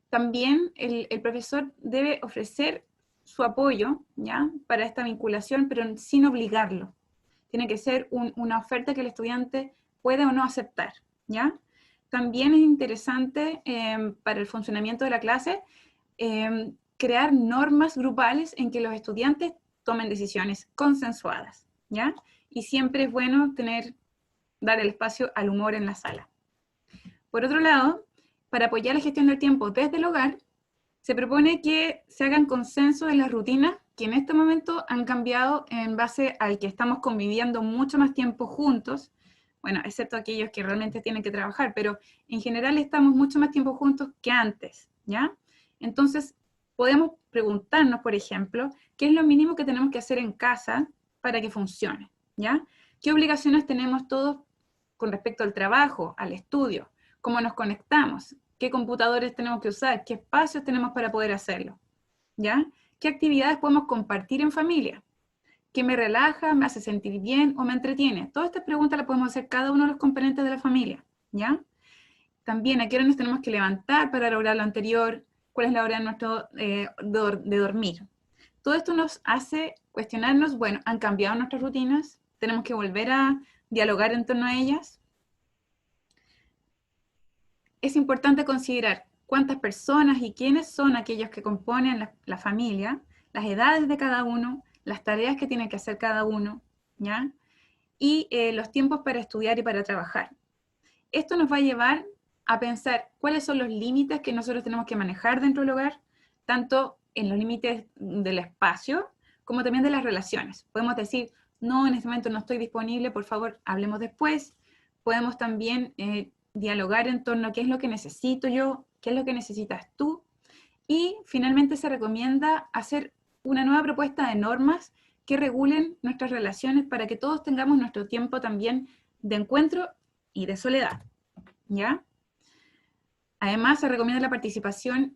Speaker 4: También el profesor debe ofrecer su apoyo, ¿ya?, para esta vinculación, pero sin obligarlo. Tiene que ser una oferta que el estudiante puede o no aceptar, ¿ya? También es interesante para el funcionamiento de la clase crear normas grupales en que los estudiantes tomen decisiones consensuadas, ¿ya? Y siempre es bueno dar el espacio al humor en la sala. Por otro lado, para apoyar la gestión del tiempo desde el hogar, se propone que se hagan consensos en las rutinas que en este momento han cambiado en base al que estamos conviviendo mucho más tiempo juntos, bueno, excepto aquellos que realmente tienen que trabajar, pero en general estamos mucho más tiempo juntos que antes, ¿ya? Entonces, podemos preguntarnos, por ejemplo, ¿qué es lo mínimo que tenemos que hacer en casa para que funcione? ¿Ya? ¿Qué obligaciones tenemos todos con respecto al trabajo, al estudio, cómo nos conectamos, qué computadores tenemos que usar, qué espacios tenemos para poder hacerlo, ¿ya? ¿Qué actividades podemos compartir en familia? ¿Qué me relaja, me hace sentir bien o me entretiene? Todas estas preguntas las podemos hacer cada uno de los componentes de la familia, ¿ya? También, ¿a qué hora nos tenemos que levantar para lograr lo anterior? ¿Cuál es la hora de dormir? Todo esto nos hace cuestionarnos, bueno, ¿han cambiado nuestras rutinas? ¿Tenemos que volver a dialogar en torno a ellas? Es importante considerar cuántas personas y quiénes son aquellos que componen la familia, las edades de cada uno, las tareas que tiene que hacer cada uno, ¿ya? Y los tiempos para estudiar y para trabajar. Esto nos va a llevar a pensar cuáles son los límites que nosotros tenemos que manejar dentro del hogar, tanto en los límites del espacio, como también de las relaciones. Podemos decir, no, en este momento no estoy disponible, por favor, hablemos después. Podemos también dialogar en torno a qué es lo que necesito yo, qué es lo que necesitas tú. Y finalmente se recomienda hacer una nueva propuesta de normas que regulen nuestras relaciones para que todos tengamos nuestro tiempo también de encuentro y de soledad, ¿ya? Además, se recomienda la participación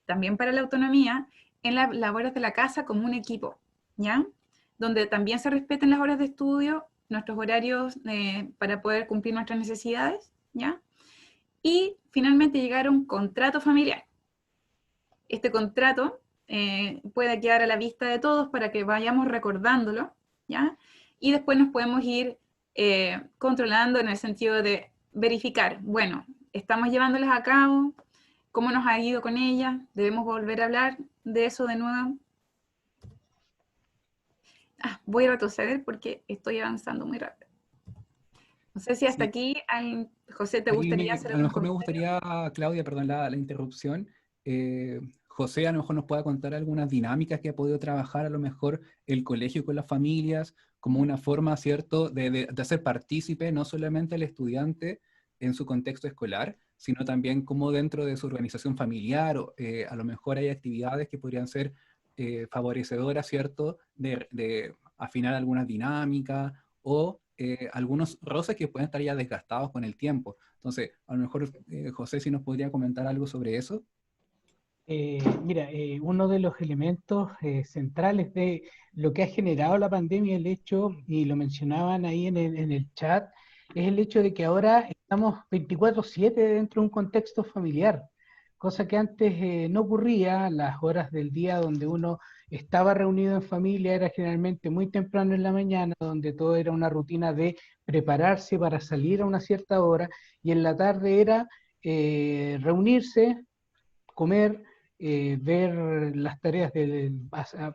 Speaker 4: también para la autonomía en las labores de la casa como un equipo, ¿ya? Donde también se respeten las horas de estudio, nuestros horarios para poder cumplir nuestras necesidades, ¿ya? Y finalmente llegar a un contrato familiar. Este contrato puede quedar a la vista de todos para que vayamos recordándolo, ¿ya? Y después nos podemos ir controlando en el sentido de verificar, bueno, estamos llevándolas a cabo, cómo nos ha ido con ellas, debemos volver a hablar de eso de nuevo. Voy a retroceder porque estoy avanzando muy rápido. No sé si hasta aquí, José, ¿te gustaría hacer
Speaker 2: a lo mejor me gustaría, Claudia, perdón la interrupción, José a lo mejor nos pueda contar algunas dinámicas que ha podido trabajar a lo mejor el colegio con las familias, como una forma, ¿cierto?, de hacer partícipe no solamente al estudiante en su contexto escolar, sino también como dentro de su organización familiar, a lo mejor hay actividades que podrían ser favorecedoras, ¿cierto?, de afinar algunas dinámicas o algunos roces que pueden estar ya desgastados con el tiempo. Entonces, a lo mejor, José, si nos podría comentar algo sobre eso.
Speaker 5: Mira, uno de los elementos centrales de lo que ha generado la pandemia, el hecho, y lo mencionaban ahí en el chat, es el hecho de que ahora estamos 24/7 dentro de un contexto familiar, cosa que antes no ocurría. Las horas del día donde uno estaba reunido en familia era generalmente muy temprano en la mañana, donde todo era una rutina de prepararse para salir a una cierta hora, y en la tarde era reunirse, comer, ver las tareas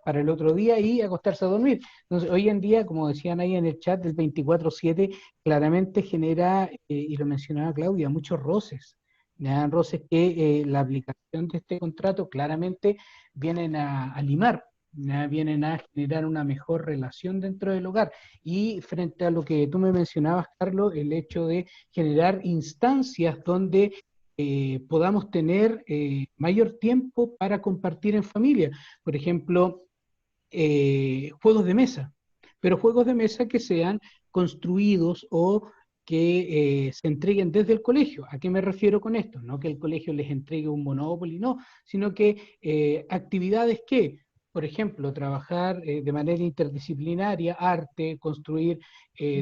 Speaker 5: para el otro día y acostarse a dormir. Entonces, hoy en día, como decían ahí en el chat, el 24/7 claramente genera, y lo mencionaba Claudia, muchos roces. ¿Ya? Roces que la aplicación de este contrato claramente vienen a limar, ¿ya? Vienen a generar una mejor relación dentro del hogar. Y frente a lo que tú me mencionabas, Carlos, el hecho de generar instancias donde podamos tener mayor tiempo para compartir en familia. Por ejemplo, juegos de mesa, pero juegos de mesa que sean construidos o que se entreguen desde el colegio. ¿A qué me refiero con esto? No que el colegio les entregue un Monopoly, no, sino que actividades que, por ejemplo, trabajar de manera interdisciplinaria, arte, construir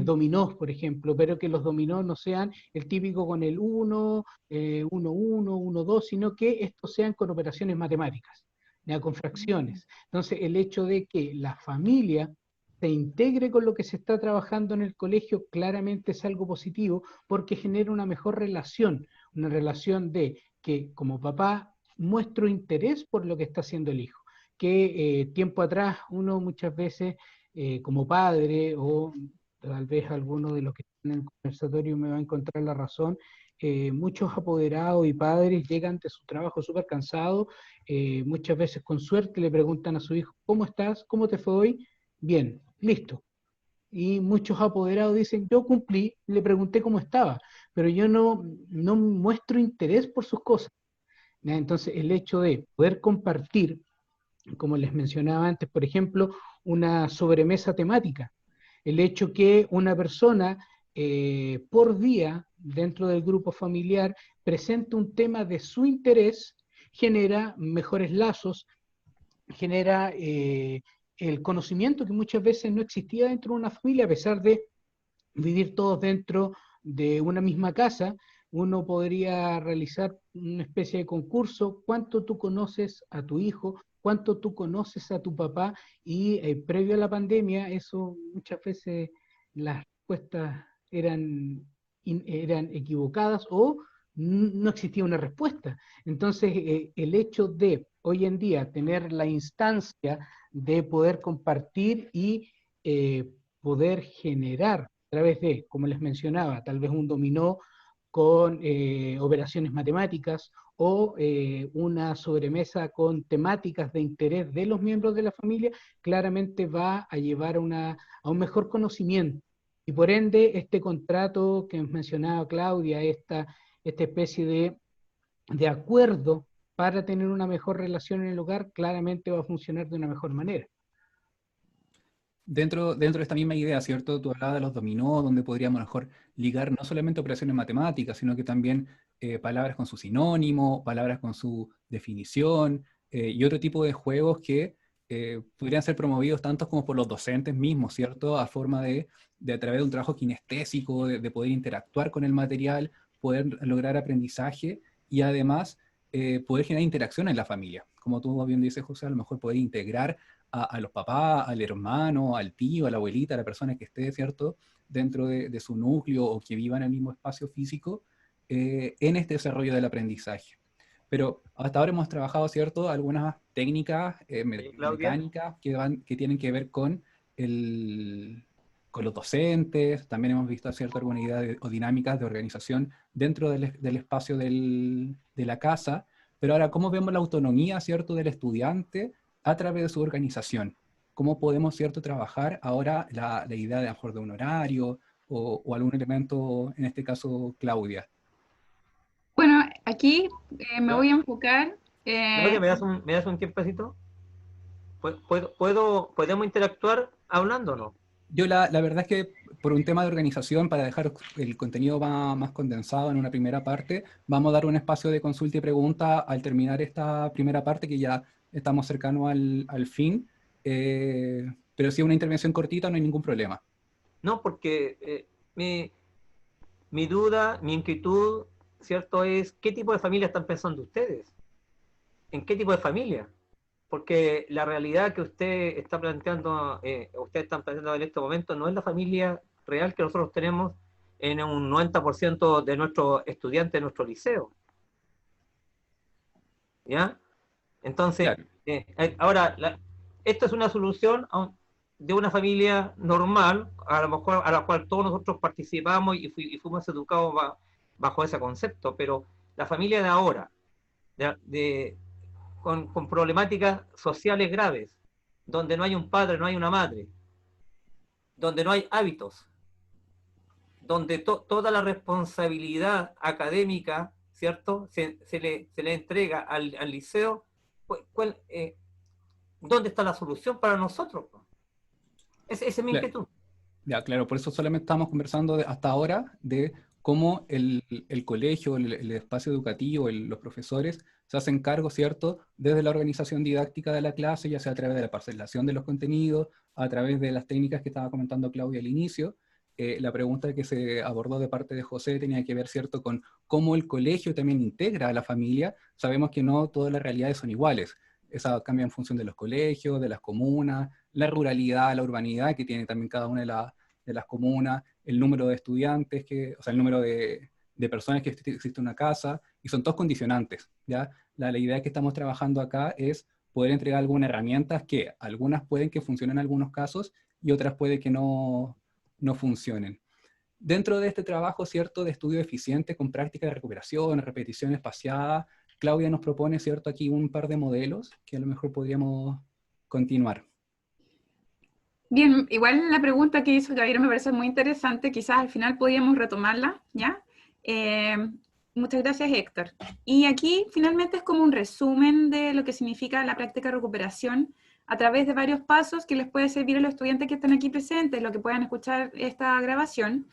Speaker 5: dominós, por ejemplo, pero que los dominós no sean el típico con el 1, 1, 1, 1, 2, sino que estos sean con operaciones matemáticas, ¿ya? Con fracciones. Entonces, el hecho de que la familia se integre con lo que se está trabajando en el colegio claramente es algo positivo, porque genera una mejor relación, una relación de que como papá muestro interés por lo que está haciendo el hijo, que tiempo atrás uno muchas veces como padre, o tal vez alguno de los que están en el conversatorio me va a encontrar la razón, muchos apoderados y padres llegan de su trabajo súper cansados, muchas veces con suerte le preguntan a su hijo, ¿cómo estás? ¿Cómo te fue hoy? Bien, listo. Y muchos apoderados dicen, yo cumplí, le pregunté cómo estaba, pero yo no muestro interés por sus cosas. ¿Ya? Entonces, el hecho de poder compartir, como les mencionaba antes, por ejemplo, una sobremesa temática, el hecho que una persona por día dentro del grupo familiar presenta un tema de su interés, genera mejores lazos, genera el conocimiento que muchas veces no existía dentro de una familia, a pesar de vivir todos dentro de una misma casa. Uno podría realizar una especie de concurso: cuánto tú conoces a tu hijo, cuánto tú conoces a tu papá, y previo a la pandemia eso muchas veces las respuestas eran equivocadas o no existía una respuesta. Entonces el hecho de hoy en día tener la instancia de poder compartir y poder generar a través de, como les mencionaba, tal vez un dominó con operaciones matemáticas, o una sobremesa con temáticas de interés de los miembros de la familia, claramente va a llevar a un mejor conocimiento. Y por ende, este contrato que mencionaba Claudia, esta especie de acuerdo para tener una mejor relación en el hogar, claramente va a funcionar de una mejor manera.
Speaker 2: Dentro de esta misma idea, ¿cierto? Tú hablabas de los dominó, donde podríamos a lo mejor ligar no solamente operaciones matemáticas, sino que también palabras con su sinónimo, palabras con su definición, y otro tipo de juegos que podrían ser promovidos tanto como por los docentes mismos, ¿cierto? A forma de a través de un trabajo kinestésico, de poder interactuar con el material, poder lograr aprendizaje y además poder generar interacción en la familia. Como tú bien dices, José, a lo mejor poder integrar a los papás, al hermano, al tío, a la abuelita, a la persona que esté, ¿cierto?, dentro de su núcleo o que viva en el mismo espacio físico, en este desarrollo del aprendizaje. Pero hasta ahora hemos trabajado, ¿cierto?, algunas técnicas mecánicas que tienen que ver con los docentes. También hemos visto, ¿cierto?, algunas ideas o dinámicas de organización dentro del espacio de la casa. Pero ahora, ¿cómo vemos la autonomía, ¿cierto?, del estudiante a través de su organización? ¿Cómo podemos, ¿cierto?, trabajar ahora la idea de a lo mejor de un horario o algún elemento, en este caso, Claudia?
Speaker 4: Bueno, aquí me voy a enfocar.
Speaker 6: Claudia, ¿me das un tiempecito? ¿Podemos interactuar hablando o no?
Speaker 2: Yo la verdad es que por un tema de organización, para dejar el contenido más condensado en una primera parte, vamos a dar un espacio de consulta y pregunta al terminar esta primera parte, que ya estamos cercanos al fin. Pero si es una intervención cortita, no hay ningún problema.
Speaker 6: No, porque mi duda, mi inquietud, ¿cierto?, es ¿qué tipo de familia están pensando ustedes? ¿En qué tipo de familia? Porque la realidad que usted está planteando, ustedes están planteando en este momento, no es la familia real que nosotros tenemos en un 90% de nuestros estudiantes de nuestro liceo. ¿Ya? Entonces,
Speaker 2: Claro.
Speaker 6: ahora, esto es una solución de una familia normal, a lo mejor a la cual todos nosotros participamos y fuimos educados bajo ese concepto, pero la familia de ahora, con problemáticas sociales graves, donde no hay un padre, no hay una madre, donde no hay hábitos, donde toda la responsabilidad académica, ¿cierto?, se le entrega al liceo. ¿Dónde está la solución para nosotros? Esa es mi inquietud.
Speaker 2: Ya, claro, por eso solamente estamos conversando hasta ahora de cómo el colegio, el espacio educativo, los profesores se hacen cargo, ¿cierto?, desde la organización didáctica de la clase, ya sea a través de la parcelación de los contenidos, a través de las técnicas que estaba comentando Claudia al inicio. La pregunta que se abordó de parte de José tenía que ver, ¿cierto?, con cómo el colegio también integra a la familia. Sabemos que no todas las realidades son iguales. Esa cambia en función de los colegios, de las comunas, la ruralidad, la urbanidad que tiene también cada una de las comunas, el número de estudiantes, o sea, el número de personas que existe una casa, y son todos condicionantes, ¿ya? La idea que estamos trabajando acá es poder entregar algunas herramientas que algunas pueden que funcionen en algunos casos y otras puede que no funcionen. Dentro de este trabajo, ¿cierto?, de estudio eficiente con práctica de recuperación, repetición espaciada, Claudia nos propone, ¿cierto?, aquí un par de modelos que a lo mejor podríamos continuar.
Speaker 4: Bien, igual la pregunta que hizo Javier me parece muy interesante, quizás al final podríamos retomarla, ¿ya? Muchas gracias, Héctor. Y aquí finalmente es como un resumen de lo que significa la práctica de recuperación a través de varios pasos que les puede servir a los estudiantes que están aquí presentes, lo que puedan escuchar esta grabación.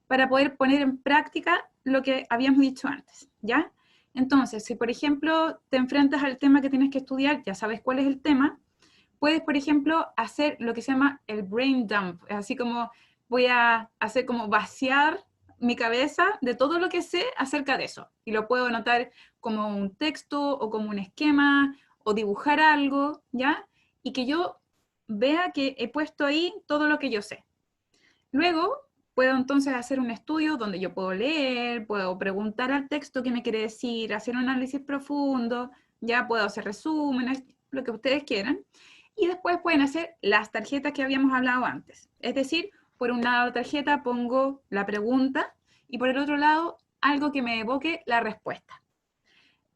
Speaker 4: para poder poner en práctica lo que habíamos dicho antes, ¿ya? Entonces, si por ejemplo te enfrentas al tema que tienes que estudiar, ya sabes cuál es el tema, puedes, por ejemplo, hacer lo que se llama el brain dump, así como voy a hacer como vaciar mi cabeza de todo lo que sé acerca de eso, y lo puedo anotar como un texto o como un esquema, o dibujar algo, ¿ya? Y que yo vea que he puesto ahí todo lo que yo sé. Luego, puedo entonces hacer un estudio donde yo puedo leer, puedo preguntar al texto qué me quiere decir, hacer un análisis profundo, ya puedo hacer resúmenes, lo que ustedes quieran. Y después pueden hacer las tarjetas que habíamos hablado antes. Es decir, por un lado de la tarjeta pongo la pregunta y por el otro lado algo que me evoque la respuesta.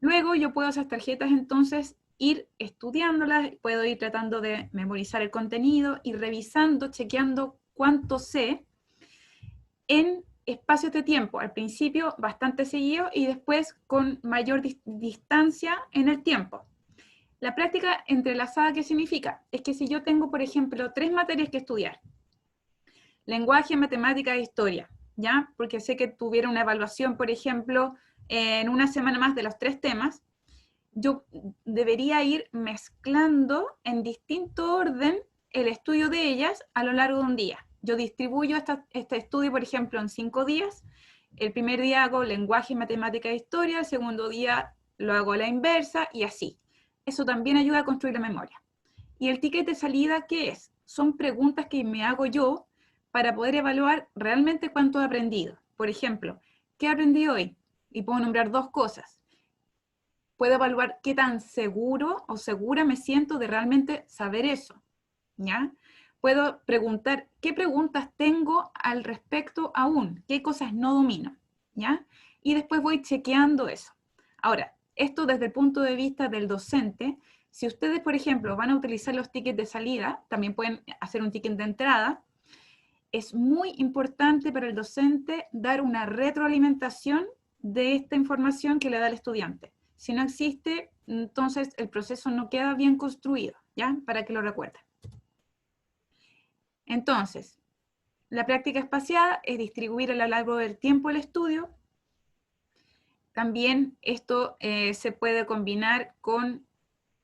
Speaker 4: Luego yo puedo esas tarjetas entonces ir estudiándolas, puedo ir tratando de memorizar el contenido, ir revisando, chequeando cuánto sé en espacios de tiempo, al principio bastante seguido y después con mayor distancia en el tiempo. La práctica entrelazada, ¿qué significa? Es que si yo tengo, por ejemplo, 3 materias que estudiar, lenguaje, matemática e historia, ¿ya? Porque sé que tuviera una evaluación, por ejemplo, en una semana más de los 3 temas, yo debería ir mezclando en distinto orden el estudio de ellas a lo largo de un día. Yo distribuyo este estudio, por ejemplo, en 5 días. El primer día hago lenguaje, matemática e historia, el segundo día lo hago a la inversa y así. Eso también ayuda a construir la memoria. ¿Y el ticket de salida qué es? Son preguntas que me hago yo para poder evaluar realmente cuánto he aprendido. Por ejemplo, ¿qué aprendí hoy? Y puedo nombrar 2 cosas. Puedo evaluar qué tan seguro o segura me siento de realmente saber eso, ¿ya? Puedo preguntar qué preguntas tengo al respecto aún, qué cosas no domino, ¿ya? Y después voy chequeando eso. Ahora, esto desde el punto de vista del docente, si ustedes, por ejemplo, van a utilizar los tickets de salida, también pueden hacer un ticket de entrada, es muy importante para el docente dar una retroalimentación de esta información que le da el estudiante. Si no existe, entonces el proceso no queda bien construido, ¿ya? Para que lo recuerden. Entonces, la práctica espaciada es distribuir a lo largo del tiempo el estudio. También esto se puede combinar con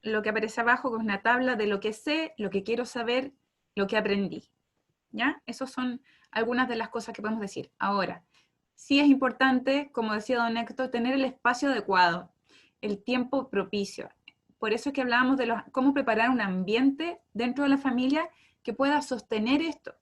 Speaker 4: lo que aparece abajo, que es una tabla de lo que sé, lo que quiero saber, lo que aprendí, ¿ya? Esas son algunas de las cosas que podemos decir. Ahora, sí es importante, como decía don Héctor, tener el espacio adecuado, el tiempo propicio. Por eso es que hablábamos de cómo preparar un ambiente dentro de la familia que pueda sostener esto.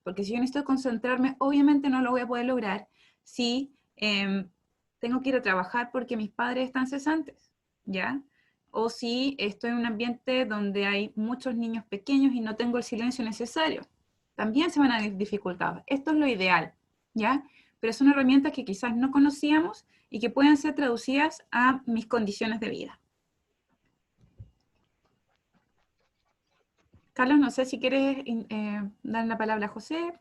Speaker 4: Porque si yo necesito concentrarme, obviamente no lo voy a poder lograr si tengo que ir a trabajar porque mis padres están cesantes, ¿ya? O si estoy en un ambiente donde hay muchos niños pequeños y no tengo el silencio necesario. También se van a dificultar. Esto es lo ideal, ¿ya? Pero son herramientas que quizás no conocíamos y que pueden ser traducidas a mis condiciones de vida. Carlos, no sé si quieres dar la palabra a José.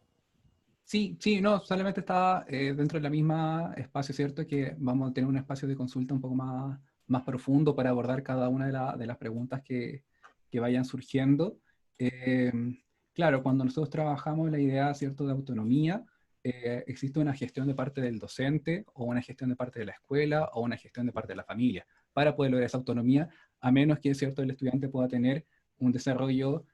Speaker 2: Sí, sí, no, solamente está dentro de la misma espacio, ¿cierto? Que vamos a tener un espacio de consulta un poco más profundo para abordar cada una de las preguntas que vayan surgiendo. Claro, cuando nosotros trabajamos la idea, ¿cierto?, de autonomía, existe una gestión de parte del docente, o una gestión de parte de la escuela, o una gestión de parte de la familia, para poder lograr esa autonomía, a menos que, ¿cierto?, el estudiante pueda tener un desarrollo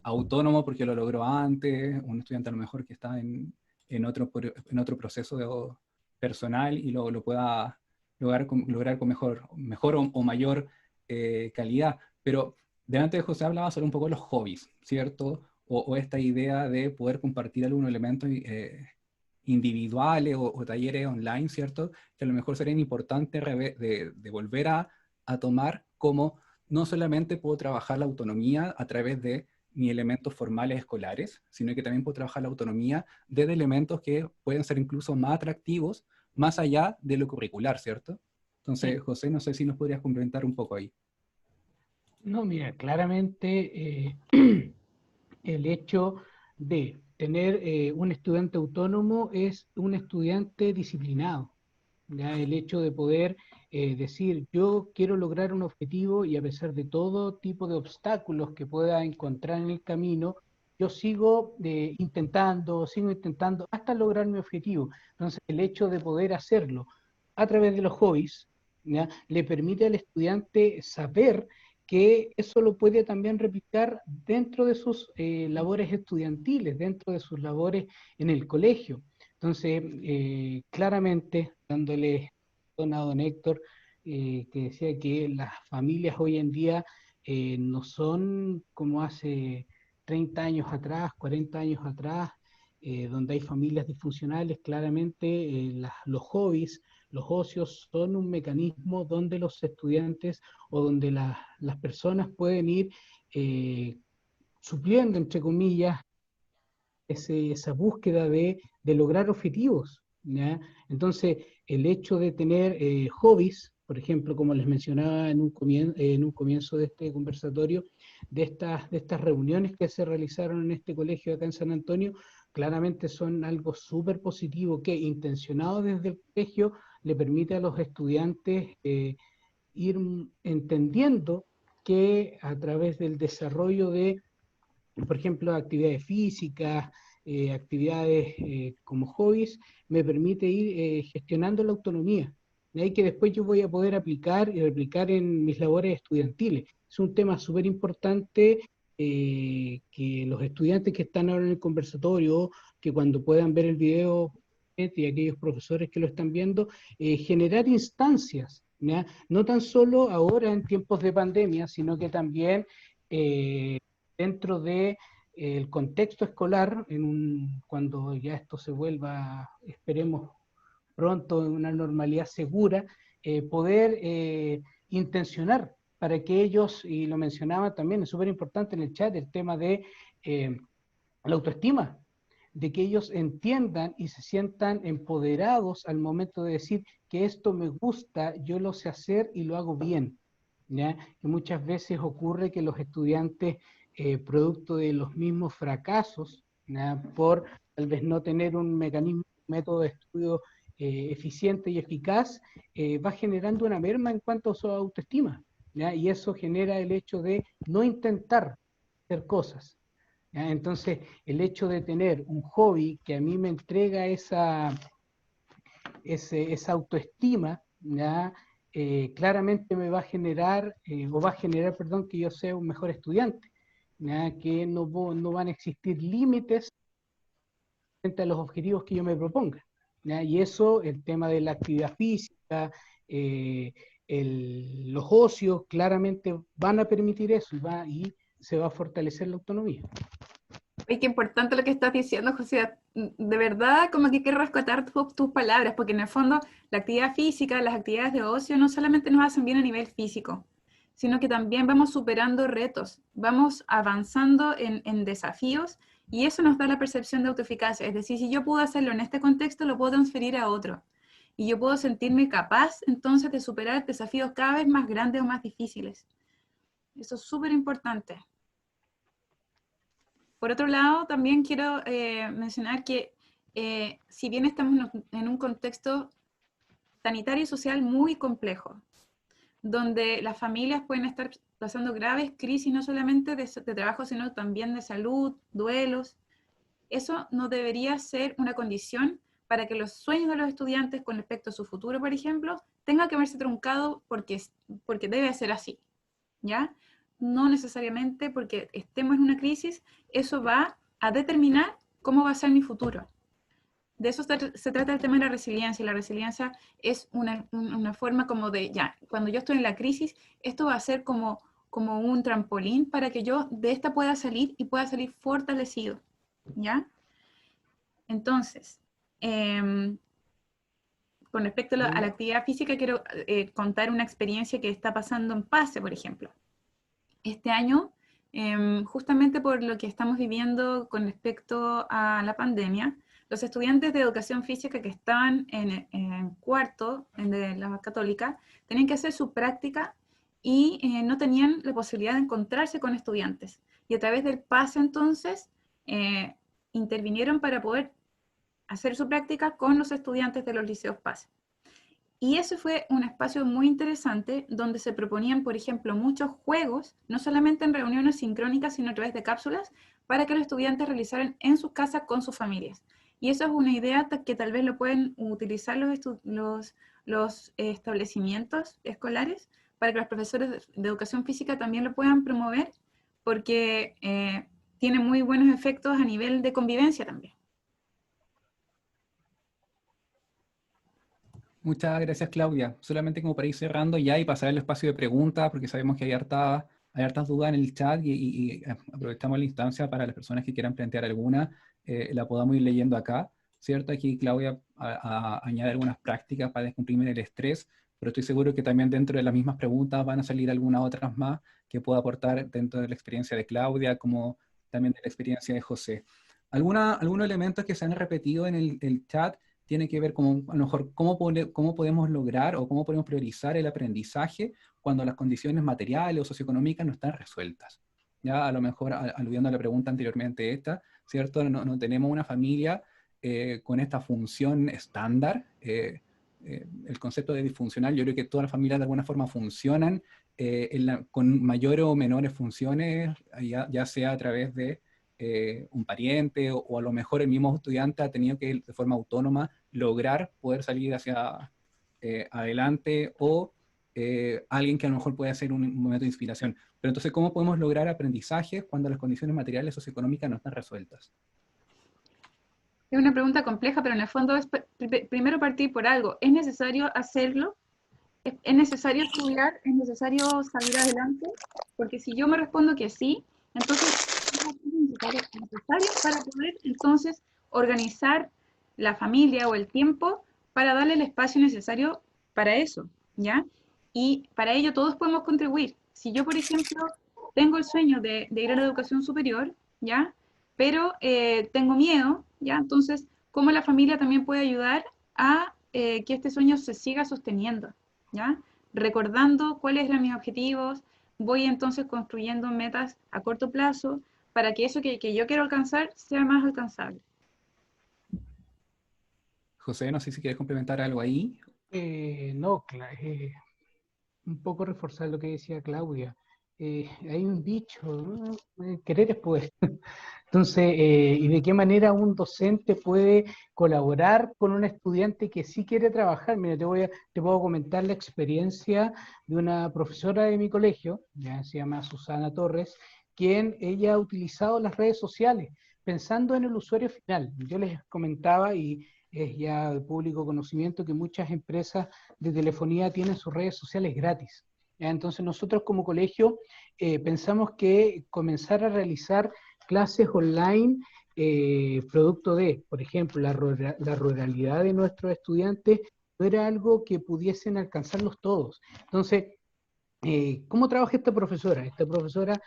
Speaker 2: autónomo porque lo logró antes, un estudiante a lo mejor que está en otro proceso personal y lo pueda lograr con mejor o mayor calidad. Pero delante de José hablaba sobre un poco de los hobbies, ¿cierto? O esta idea de poder compartir algunos elementos individuales o talleres online, ¿cierto? Que a lo mejor serían importantes de volver a tomar como no solamente puedo trabajar la autonomía a través de mis elementos formales escolares, sino que también puedo trabajar la autonomía desde elementos que pueden ser incluso más atractivos, más allá de lo curricular, ¿cierto? Entonces, José, no sé si nos podrías complementar un poco ahí.
Speaker 5: No, mira, claramente el hecho de tener un estudiante autónomo es un estudiante disciplinado. ¿Ya? El hecho de poder decir, yo quiero lograr un objetivo y a pesar de todo tipo de obstáculos que pueda encontrar en el camino, yo sigo intentando hasta lograr mi objetivo. Entonces, el hecho de poder hacerlo a través de los hobbies, ¿ya?, le permite al estudiante saber que eso lo puede también replicar dentro de sus labores estudiantiles, dentro de sus labores en el colegio. Entonces, claramente, dándole a don Héctor, que decía que las familias hoy en día no son como hace 30 años atrás, 40 años atrás, donde hay familias disfuncionales. Claramente los hobbies, los ocios son un mecanismo donde los estudiantes o donde las personas pueden ir supliendo, entre comillas, esa búsqueda de lograr objetivos, ¿ya? Entonces, el hecho de tener hobbies, por ejemplo, como les mencionaba en un comienzo de este conversatorio, de estas reuniones que se realizaron en este colegio acá en San Antonio, claramente son algo súper positivo que, intencionado desde el colegio, le permite a los estudiantes ir entendiendo que a través del desarrollo de, por ejemplo, actividades físicas, actividades como hobbies, me permite ir gestionando la autonomía. De ahí que después yo voy a poder aplicar y replicar en mis labores estudiantiles. Es un tema súper importante que los estudiantes que están ahora en el conversatorio, que cuando puedan ver el video, y aquellos profesores que lo están viendo, generar instancias, ¿ya? No tan solo ahora en tiempos de pandemia, sino que también dentro de el contexto escolar, cuando ya esto se vuelva, esperemos pronto, en una normalidad segura, poder intencionar para que ellos, y lo mencionaba también, es súper importante en el chat, el tema de la autoestima, de que ellos entiendan y se sientan empoderados al momento de decir que esto me gusta, yo lo sé hacer y lo hago bien, ¿ya? Que muchas veces ocurre que los estudiantes, producto de los mismos fracasos, ¿ya?, por tal vez no tener un mecanismo, un método de estudio eficiente y eficaz, va generando una merma en cuanto a su autoestima, ¿ya? Y eso genera el hecho de no intentar hacer cosas, ¿ya? Entonces, el hecho de tener un hobby que a mí me entrega esa autoestima, ¿ya?, claramente me va a generar, perdón, que yo sea un mejor estudiante, ¿ya?, que no van a existir límites frente a los objetivos que yo me proponga, ¿ya? Y eso, el tema de la actividad física, los ocios, claramente van a permitir eso y se va a fortalecer la autonomía.
Speaker 4: Ay, qué importante lo que estás diciendo, José. De verdad, como que quiero rescatar tus palabras, porque en el fondo la actividad física, las actividades de ocio no solamente nos hacen bien a nivel físico, sino que también vamos superando retos, vamos avanzando en desafíos, y eso nos da la percepción de autoeficacia. Es decir, si yo puedo hacerlo en este contexto, lo puedo transferir a otro. Y yo puedo sentirme capaz entonces de superar desafíos cada vez más grandes o más difíciles. Eso es súper importante. Por otro lado, también quiero mencionar que si bien estamos en un contexto sanitario y social muy complejo, donde las familias pueden estar pasando graves crisis, no solamente de trabajo, sino también de salud, duelos, eso no debería ser una condición para que los sueños de los estudiantes con respecto a su futuro, por ejemplo, tengan que verse truncado porque debe ser así, ¿ya? No necesariamente porque estemos en una crisis, eso va a determinar cómo va a ser mi futuro. De eso se trata el tema de la resiliencia. La resiliencia es una forma como de, ya, cuando yo estoy en la crisis, esto va a ser como un trampolín para que yo de esta pueda salir y pueda salir fortalecido, ¿ya? Entonces, con respecto a la actividad física, quiero contar una experiencia que está pasando en PASE, por ejemplo. Este año, justamente por lo que estamos viviendo con respecto a la pandemia, los estudiantes de educación física que estaban en cuarto de la católica tenían que hacer su práctica y no tenían la posibilidad de encontrarse con estudiantes. Y a través del PASE, entonces, intervinieron para poder hacer su práctica con los estudiantes de los liceos PASE. Y ese fue un espacio muy interesante donde se proponían, por ejemplo, muchos juegos, no solamente en reuniones sincrónicas, sino a través de cápsulas, para que los estudiantes realizaran en sus casas con sus familias. Y eso es una idea que tal vez lo pueden utilizar los establecimientos escolares para que los profesores de educación física también lo puedan promover, porque tiene muy buenos efectos a nivel de convivencia también.
Speaker 2: Muchas gracias, Claudia. Solamente como para ir cerrando ya y pasar el espacio de preguntas, porque sabemos que hay hartas dudas en el chat y aprovechamos la instancia para las personas que quieran plantear alguna, la podamos ir leyendo acá, ¿cierto? Aquí Claudia añade algunas prácticas para descomprimir el estrés, pero estoy seguro que también dentro de las mismas preguntas van a salir algunas otras más que pueda aportar dentro de la experiencia de Claudia, como también de la experiencia de José. Algunos elementos que se han repetido en el chat tiene que ver con, a lo mejor, cómo podemos lograr o cómo podemos priorizar el aprendizaje cuando las condiciones materiales o socioeconómicas no están resueltas. Ya a lo mejor, aludiendo a la pregunta anteriormente esta, ¿cierto? No tenemos una familia con esta función estándar. El concepto de disfuncional, yo creo que todas las familias de alguna forma funcionan con mayores o menores funciones, ya sea a través de un pariente o a lo mejor el mismo estudiante ha tenido que de forma autónoma lograr poder salir hacia adelante o alguien que a lo mejor puede ser un momento de inspiración. Pero entonces, ¿cómo podemos lograr aprendizaje cuando las condiciones materiales o socioeconómicas no están resueltas?
Speaker 4: Es una pregunta compleja, pero en el fondo es primero partir por algo. ¿Es necesario hacerlo? ¿Es necesario estudiar? ¿Es necesario salir adelante? Porque si yo me respondo que sí, entonces es necesario para poder entonces organizar la familia o el tiempo para darle el espacio necesario para eso, ¿ya? Y para ello todos podemos contribuir. Si yo, por ejemplo, tengo el sueño de ir a la educación superior, ¿ya? Pero tengo miedo, ¿ya? Entonces, ¿cómo la familia también puede ayudar a que este sueño se siga sosteniendo, ¿ya? Recordando cuáles eran mis objetivos, voy entonces construyendo metas a corto plazo para que eso que yo quiero alcanzar sea más alcanzable.
Speaker 2: José, no sé si quieres complementar algo ahí.
Speaker 5: No, un poco reforzar lo que decía Claudia. Hay un dicho, ¿no? Querer es poder. Entonces, ¿y de qué manera un docente puede colaborar con un estudiante que sí quiere trabajar? Mira, te puedo comentar la experiencia de una profesora de mi colegio, ya se llama Susana Torres, quien ella ha utilizado las redes sociales pensando en el usuario final. Yo les comentaba, y es ya de público conocimiento, que muchas empresas de telefonía tienen sus redes sociales gratis. ¿Ya? Entonces nosotros como colegio pensamos que comenzar a realizar clases online producto de, por ejemplo, la ruralidad de nuestros estudiantes no era algo que pudiesen alcanzarlos todos. Entonces, ¿cómo trabaja esta profesora? Esta profesora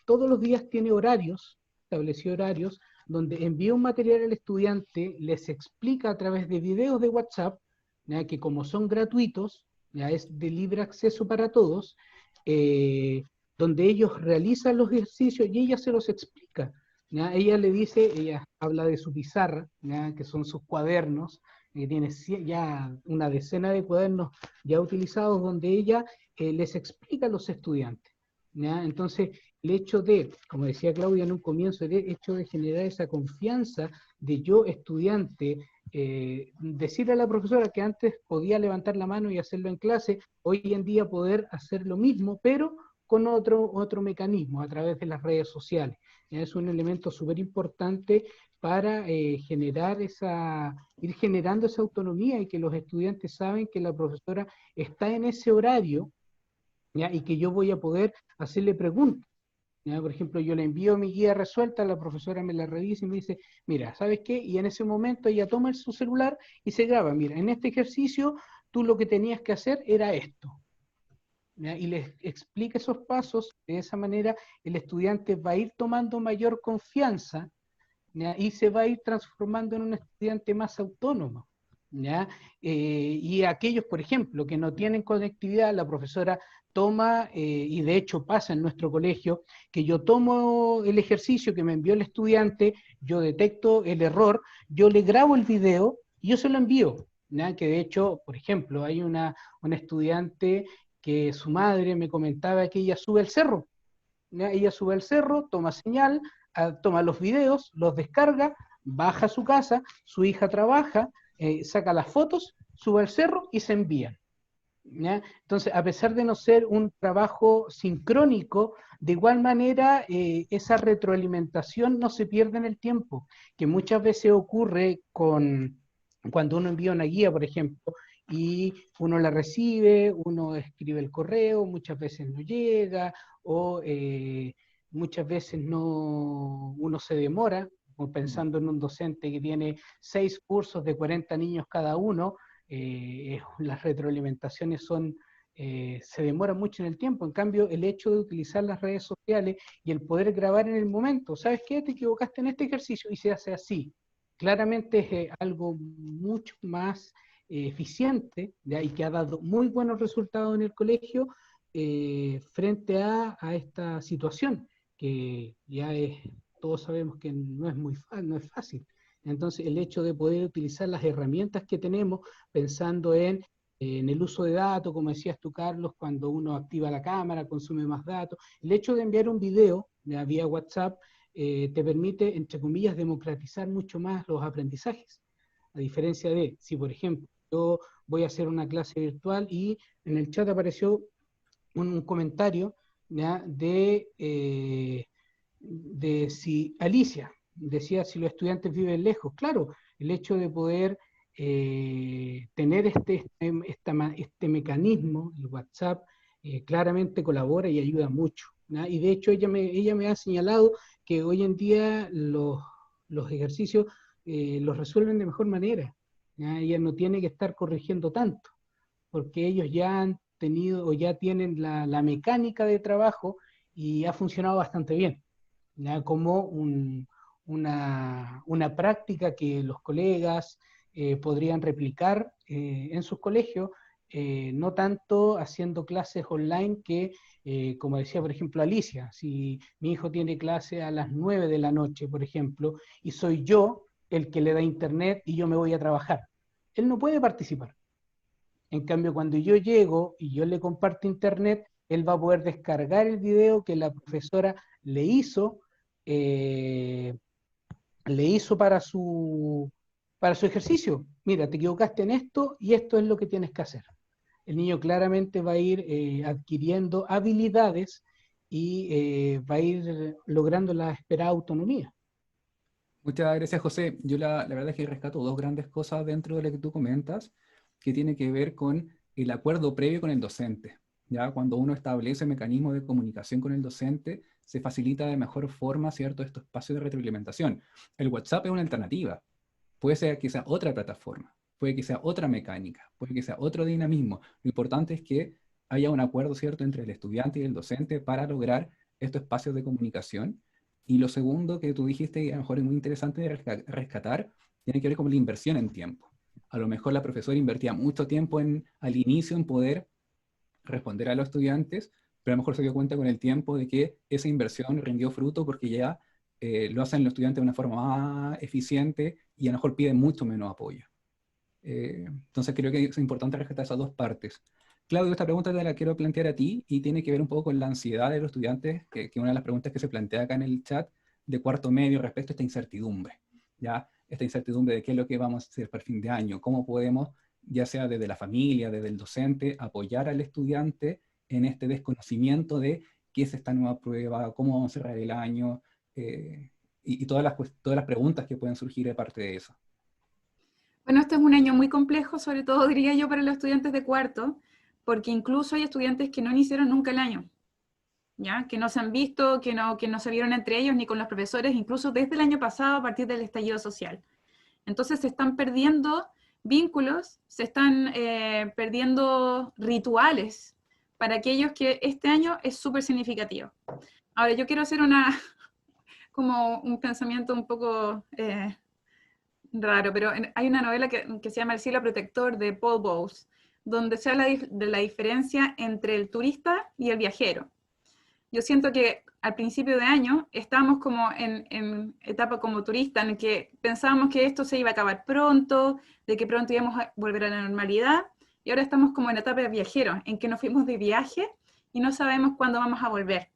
Speaker 5: todos los días tiene horarios, estableció horarios, donde envía un material al estudiante, les explica a través de videos de WhatsApp, ¿ya? Que como son gratuitos, ya es de libre acceso para todos, donde ellos realizan los ejercicios y ella se los explica. ¿Ya? Ella le dice, ella habla de su pizarra, ¿ya? Que son sus cuadernos, que tiene ya una decena de cuadernos ya utilizados, donde ella les explica a los estudiantes. ¿Ya? Entonces, el hecho de, como decía Claudia en un comienzo, el hecho de generar esa confianza de yo, estudiante, decirle a la profesora que antes podía levantar la mano y hacerlo en clase, hoy en día poder hacer lo mismo, pero con otro mecanismo, a través de las redes sociales. ¿Ya? Es un elemento súper importante para ir generando esa autonomía y que los estudiantes saben que la profesora está en ese horario, ¿ya? Y que yo voy a poder hacerle preguntas. ¿Ya? Por ejemplo, yo le envío mi guía resuelta, la profesora me la revisa y me dice, mira, ¿sabes qué? Y en ese momento ella toma su celular y se graba, mira, en este ejercicio tú lo que tenías que hacer era esto. ¿Ya? Y les explica esos pasos. De esa manera el estudiante va a ir tomando mayor confianza, ¿ya? Y se va a ir transformando en un estudiante más autónomo. ¿Ya? Y aquellos, por ejemplo, que no tienen conectividad, la profesora toma, y de hecho pasa en nuestro colegio, que yo tomo el ejercicio que me envió el estudiante, yo detecto el error, yo le grabo el video y yo se lo envío. ¿ya? Que de hecho, por ejemplo, hay una estudiante que su madre me comentaba que ella sube al cerro, ¿ya? Ella sube al cerro, toma señal, toma los videos, los descarga, baja a su casa, su hija trabaja, saca las fotos, sube al cerro y se envían, ¿ya? Entonces, a pesar de no ser un trabajo sincrónico, de igual manera esa retroalimentación no se pierde en el tiempo, que muchas veces ocurre cuando uno envía una guía, por ejemplo, y uno la recibe, uno escribe el correo, muchas veces no llega, o muchas veces uno se demora, como pensando en un docente que tiene 6 cursos de 40 niños cada uno. Las retroalimentaciones se demoran mucho en el tiempo. En cambio, el hecho de utilizar las redes sociales y el poder grabar en el momento, ¿sabes qué? Te equivocaste en este ejercicio y se hace así. Claramente es algo mucho más eficiente, ¿ya? Y que ha dado muy buenos resultados en el colegio frente a esta situación, que ya todos sabemos que no es fácil. Entonces, el hecho de poder utilizar las herramientas que tenemos, pensando en el uso de datos, como decías tú, Carlos, cuando uno activa la cámara, consume más datos, el hecho de enviar un video vía WhatsApp te permite, entre comillas, democratizar mucho más los aprendizajes. A diferencia de, si por ejemplo, yo voy a hacer una clase virtual y en el chat apareció un comentario, ¿ya? De si Alicia decía si los estudiantes viven lejos. Claro, el hecho de poder tener este mecanismo, el WhatsApp, claramente colabora y ayuda mucho, ¿no? Y de hecho ella me ha señalado que hoy en día los ejercicios los resuelven de mejor manera, ¿no? Ella no tiene que estar corrigiendo tanto, porque ellos ya han tenido o ya tienen la mecánica de trabajo y ha funcionado bastante bien, ¿ya? Como una práctica que los colegas podrían replicar en sus colegios, no tanto haciendo clases online que, como decía por ejemplo Alicia, si mi hijo tiene clase a las 9 de la noche, por ejemplo, y soy yo el que le da internet y yo me voy a trabajar, él no puede participar. En cambio, cuando yo llego y yo le comparto internet, él va a poder descargar el video que la profesora le hizo para su ejercicio. Mira, te equivocaste en esto y esto es lo que tienes que hacer. El niño claramente va a ir adquiriendo habilidades y va a ir logrando la esperada autonomía.
Speaker 2: Muchas gracias, José. Yo la verdad es que rescato dos grandes cosas dentro de lo que tú comentas, que tiene que ver con el acuerdo previo con el docente. ¿Ya? Cuando uno establece mecanismos de comunicación con el docente, se facilita de mejor forma, ¿cierto?, estos espacios de retroalimentación. El WhatsApp es una alternativa. Puede ser que sea otra plataforma, puede que sea otra mecánica, puede que sea otro dinamismo. Lo importante es que haya un acuerdo, ¿cierto?, entre el estudiante y el docente para lograr estos espacios de comunicación. Y lo segundo que tú dijiste, y a lo mejor es muy interesante de rescatar, tiene que ver con la inversión en tiempo. A lo mejor la profesora invertía mucho tiempo al inicio en poder responder a los estudiantes, pero a lo mejor se dio cuenta con el tiempo de que esa inversión rindió fruto porque ya lo hacen los estudiantes de una forma más eficiente y a lo mejor piden mucho menos apoyo. Entonces creo que es importante rescatar esas dos partes. Claudio, esta pregunta te la quiero plantear a ti y tiene que ver un poco con la ansiedad de los estudiantes, que una de las preguntas que se plantea acá en el chat de cuarto medio respecto a esta incertidumbre, ¿ya? Esta incertidumbre de qué es lo que vamos a hacer para el fin de año, cómo podemos, ya sea desde la familia, desde el docente, apoyar al estudiante en este desconocimiento de qué es esta nueva prueba, cómo vamos a cerrar el año, y todas las preguntas que pueden surgir de parte de eso.
Speaker 4: Bueno, este es un año muy complejo, sobre todo diría yo para los estudiantes de cuarto, porque incluso hay estudiantes que no iniciaron nunca el año, ¿ya? Que no se han visto, que no se vieron entre ellos ni con los profesores, incluso desde el año pasado a partir del estallido social. Entonces se están perdiendo vínculos, se están perdiendo rituales para aquellos que este año es súper significativo. Ahora, yo quiero hacer como un pensamiento un poco raro, pero hay una novela que se llama El cielo protector de Paul Bowles, donde se habla de la diferencia entre el turista y el viajero. yo siento que al principio de año estábamos como en etapa como turista, en que pensábamos que esto se iba a acabar pronto, de que pronto íbamos a volver a la normalidad, y ahora estamos como en etapa de viajeros, en que nos fuimos de viaje y no sabemos cuándo vamos a volver.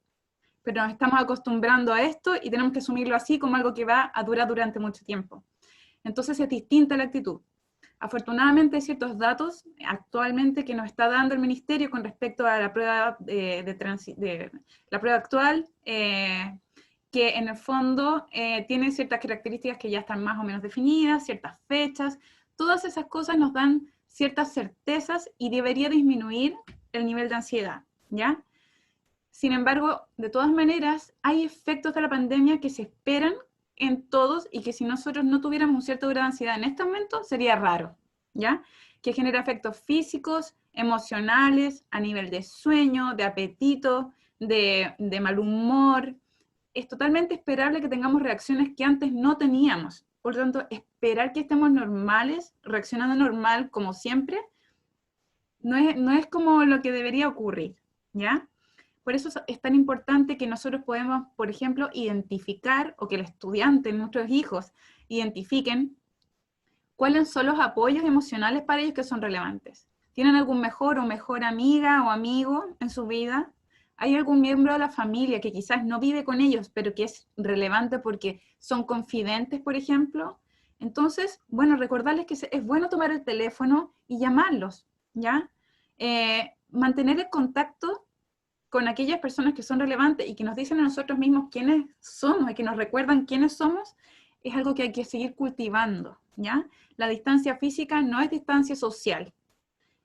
Speaker 4: Pero nos estamos acostumbrando a esto y tenemos que asumirlo así como algo que va a durar durante mucho tiempo. Entonces es distinta la actitud. Afortunadamente hay ciertos datos actualmente que nos está dando el Ministerio con respecto a la prueba, la prueba actual, que en el fondo tiene ciertas características que ya están más o menos definidas, ciertas fechas, todas esas cosas nos dan ciertas certezas y debería disminuir el nivel de ansiedad, ¿ya? Sin embargo, de todas maneras, hay efectos de la pandemia que se esperan en todos y que si nosotros no tuviéramos un cierto grado de ansiedad en este momento, sería raro, ¿ya? Que genera efectos físicos, emocionales, a nivel de sueño, de apetito, de mal humor. Es totalmente esperable que tengamos reacciones que antes no teníamos. Por lo tanto, esperar que estemos normales, reaccionando normal como siempre, no es como lo que debería ocurrir, ¿ya? Por eso es tan importante que nosotros podemos, por ejemplo, identificar, o que el estudiante, nuestros hijos, identifiquen cuáles son los apoyos emocionales para ellos que son relevantes. ¿Tienen algún mejor o mejor amiga o amigo en su vida? ¿Hay algún miembro de la familia que quizás no vive con ellos, pero que es relevante porque son confidentes, por ejemplo? Entonces, bueno, recordarles que es bueno tomar el teléfono y llamarlos, ¿ya? Mantener el contacto con aquellas personas que son relevantes y que nos dicen a nosotros mismos quiénes somos y que nos recuerdan quiénes somos, es algo que hay que seguir cultivando, ¿ya? La distancia física no es distancia social.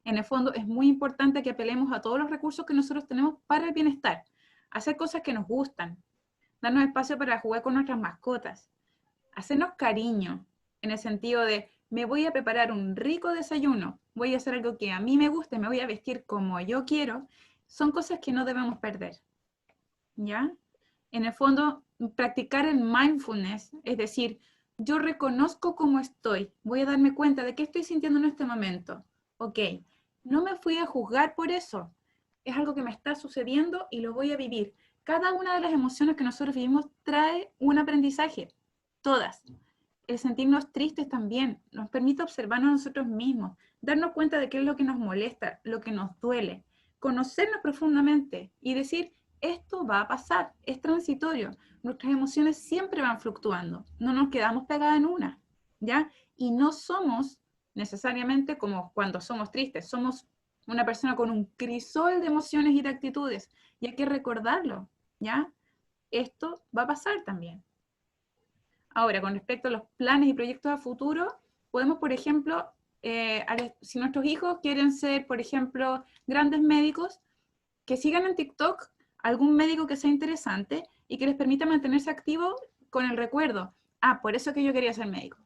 Speaker 4: En el fondo es muy importante que apelemos a todos los recursos que nosotros tenemos para el bienestar. Hacer cosas que nos gustan, darnos espacio para jugar con nuestras mascotas, hacernos cariño, en el sentido de me voy a preparar un rico desayuno, voy a hacer algo que a mí me guste, me voy a vestir como yo quiero, son cosas que no debemos perder, ¿ya? En el fondo, practicar el mindfulness, es decir, yo reconozco cómo estoy, voy a darme cuenta de qué estoy sintiendo en este momento. Ok, no me fui a juzgar por eso, es algo que me está sucediendo y lo voy a vivir. Cada una de las emociones que nosotros vivimos trae un aprendizaje, todas. El sentirnos tristes también nos permite observarnos a nosotros mismos, darnos cuenta de qué es lo que nos molesta, lo que nos duele, conocernos profundamente y decir, esto va a pasar, es transitorio, nuestras emociones siempre van fluctuando, no nos quedamos pegadas en una, ¿ya? Y no somos necesariamente como cuando somos tristes, somos una persona con un crisol de emociones y de actitudes, y hay que recordarlo, ¿ya? Esto va a pasar también. Ahora, con respecto a los planes y proyectos a futuro, podemos, por ejemplo, si nuestros hijos quieren ser, por ejemplo, grandes médicos, que sigan en TikTok algún médico que sea interesante y que les permita mantenerse activos con el recuerdo. Ah, por eso que yo quería ser médico.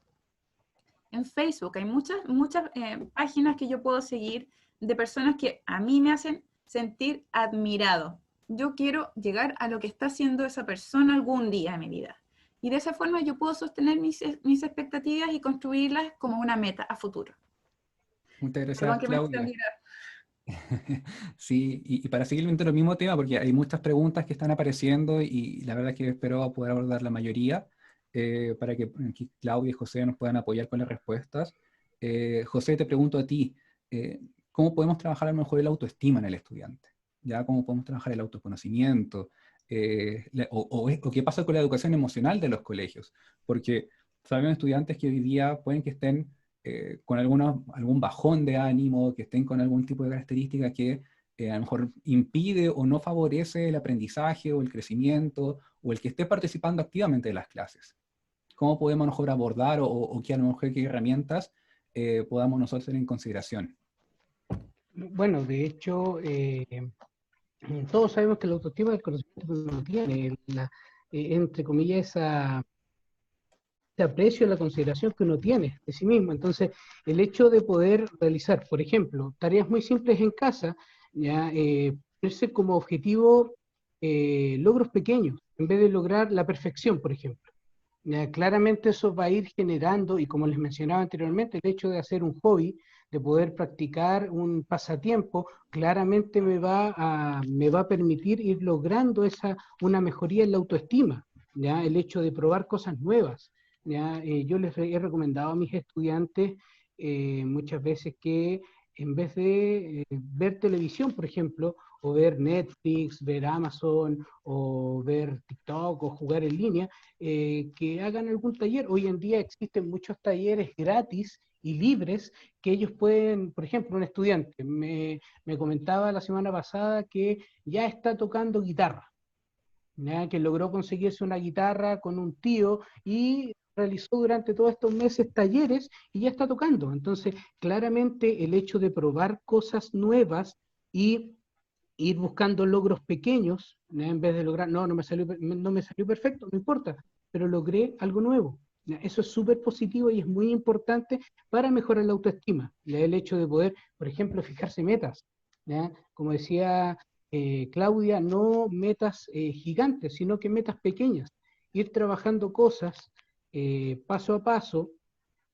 Speaker 4: En Facebook hay muchas páginas que yo puedo seguir de personas que a mí me hacen sentir admirado. Yo quiero llegar a lo que está haciendo esa persona algún día en mi vida. Y de esa forma yo puedo sostener mis expectativas y construirlas como una meta a futuro.
Speaker 2: Muchas gracias, Claudia. Sí, y para seguir viendo el mismo tema, porque hay muchas preguntas que están apareciendo y la verdad es que espero poder abordar la mayoría para que Claudia y José nos puedan apoyar con las respuestas. José, te pregunto a ti, ¿cómo podemos trabajar a lo mejor el autoestima en el estudiante? ¿Ya? ¿Cómo podemos trabajar el autoconocimiento? O qué pasa con la educación emocional de los colegios, porque sabemos estudiantes que hoy día pueden que estén con algún bajón de ánimo, que estén con algún tipo de característica que a lo mejor impide o no favorece el aprendizaje o el crecimiento, o el que esté participando activamente de las clases. ¿Cómo podemos a lo mejor abordar o qué a lo mejor qué herramientas podamos nosotros tener en consideración?
Speaker 5: Bueno, de hecho, todos sabemos que la autoestima es el conocimiento que uno tiene, entre comillas, ese aprecio, la consideración que uno tiene de sí mismo. Entonces, el hecho de poder realizar, por ejemplo, tareas muy simples en casa, ya ponerse como objetivo logros pequeños, en vez de lograr la perfección, por ejemplo. Claramente eso va a ir generando, y como les mencionaba anteriormente, el hecho de hacer un hobby, de poder practicar un pasatiempo, claramente me va a permitir ir logrando una mejoría en la autoestima, ¿ya? El hecho de probar cosas nuevas, ¿ya? Yo les he recomendado a mis estudiantes muchas veces que en vez de ver televisión, por ejemplo, o ver Netflix, ver Amazon, o ver TikTok, o jugar en línea, que hagan algún taller. Hoy en día existen muchos talleres gratis y libres que ellos pueden, por ejemplo, un estudiante me comentaba la semana pasada que ya está tocando guitarra, ¿ya? Que logró conseguirse una guitarra con un tío y realizó durante todos estos meses talleres y ya está tocando. Entonces, claramente el hecho de probar cosas nuevas y ir buscando logros pequeños, ¿ya? En vez de lograr, no me salió perfecto, no importa, pero logré algo nuevo. ¿Ya? Eso es súper positivo y es muy importante para mejorar la autoestima. ¿Ya? El hecho de poder, por ejemplo, fijarse metas. ¿Ya? Como decía Claudia, no metas gigantes, sino que metas pequeñas. Ir trabajando cosas paso a paso,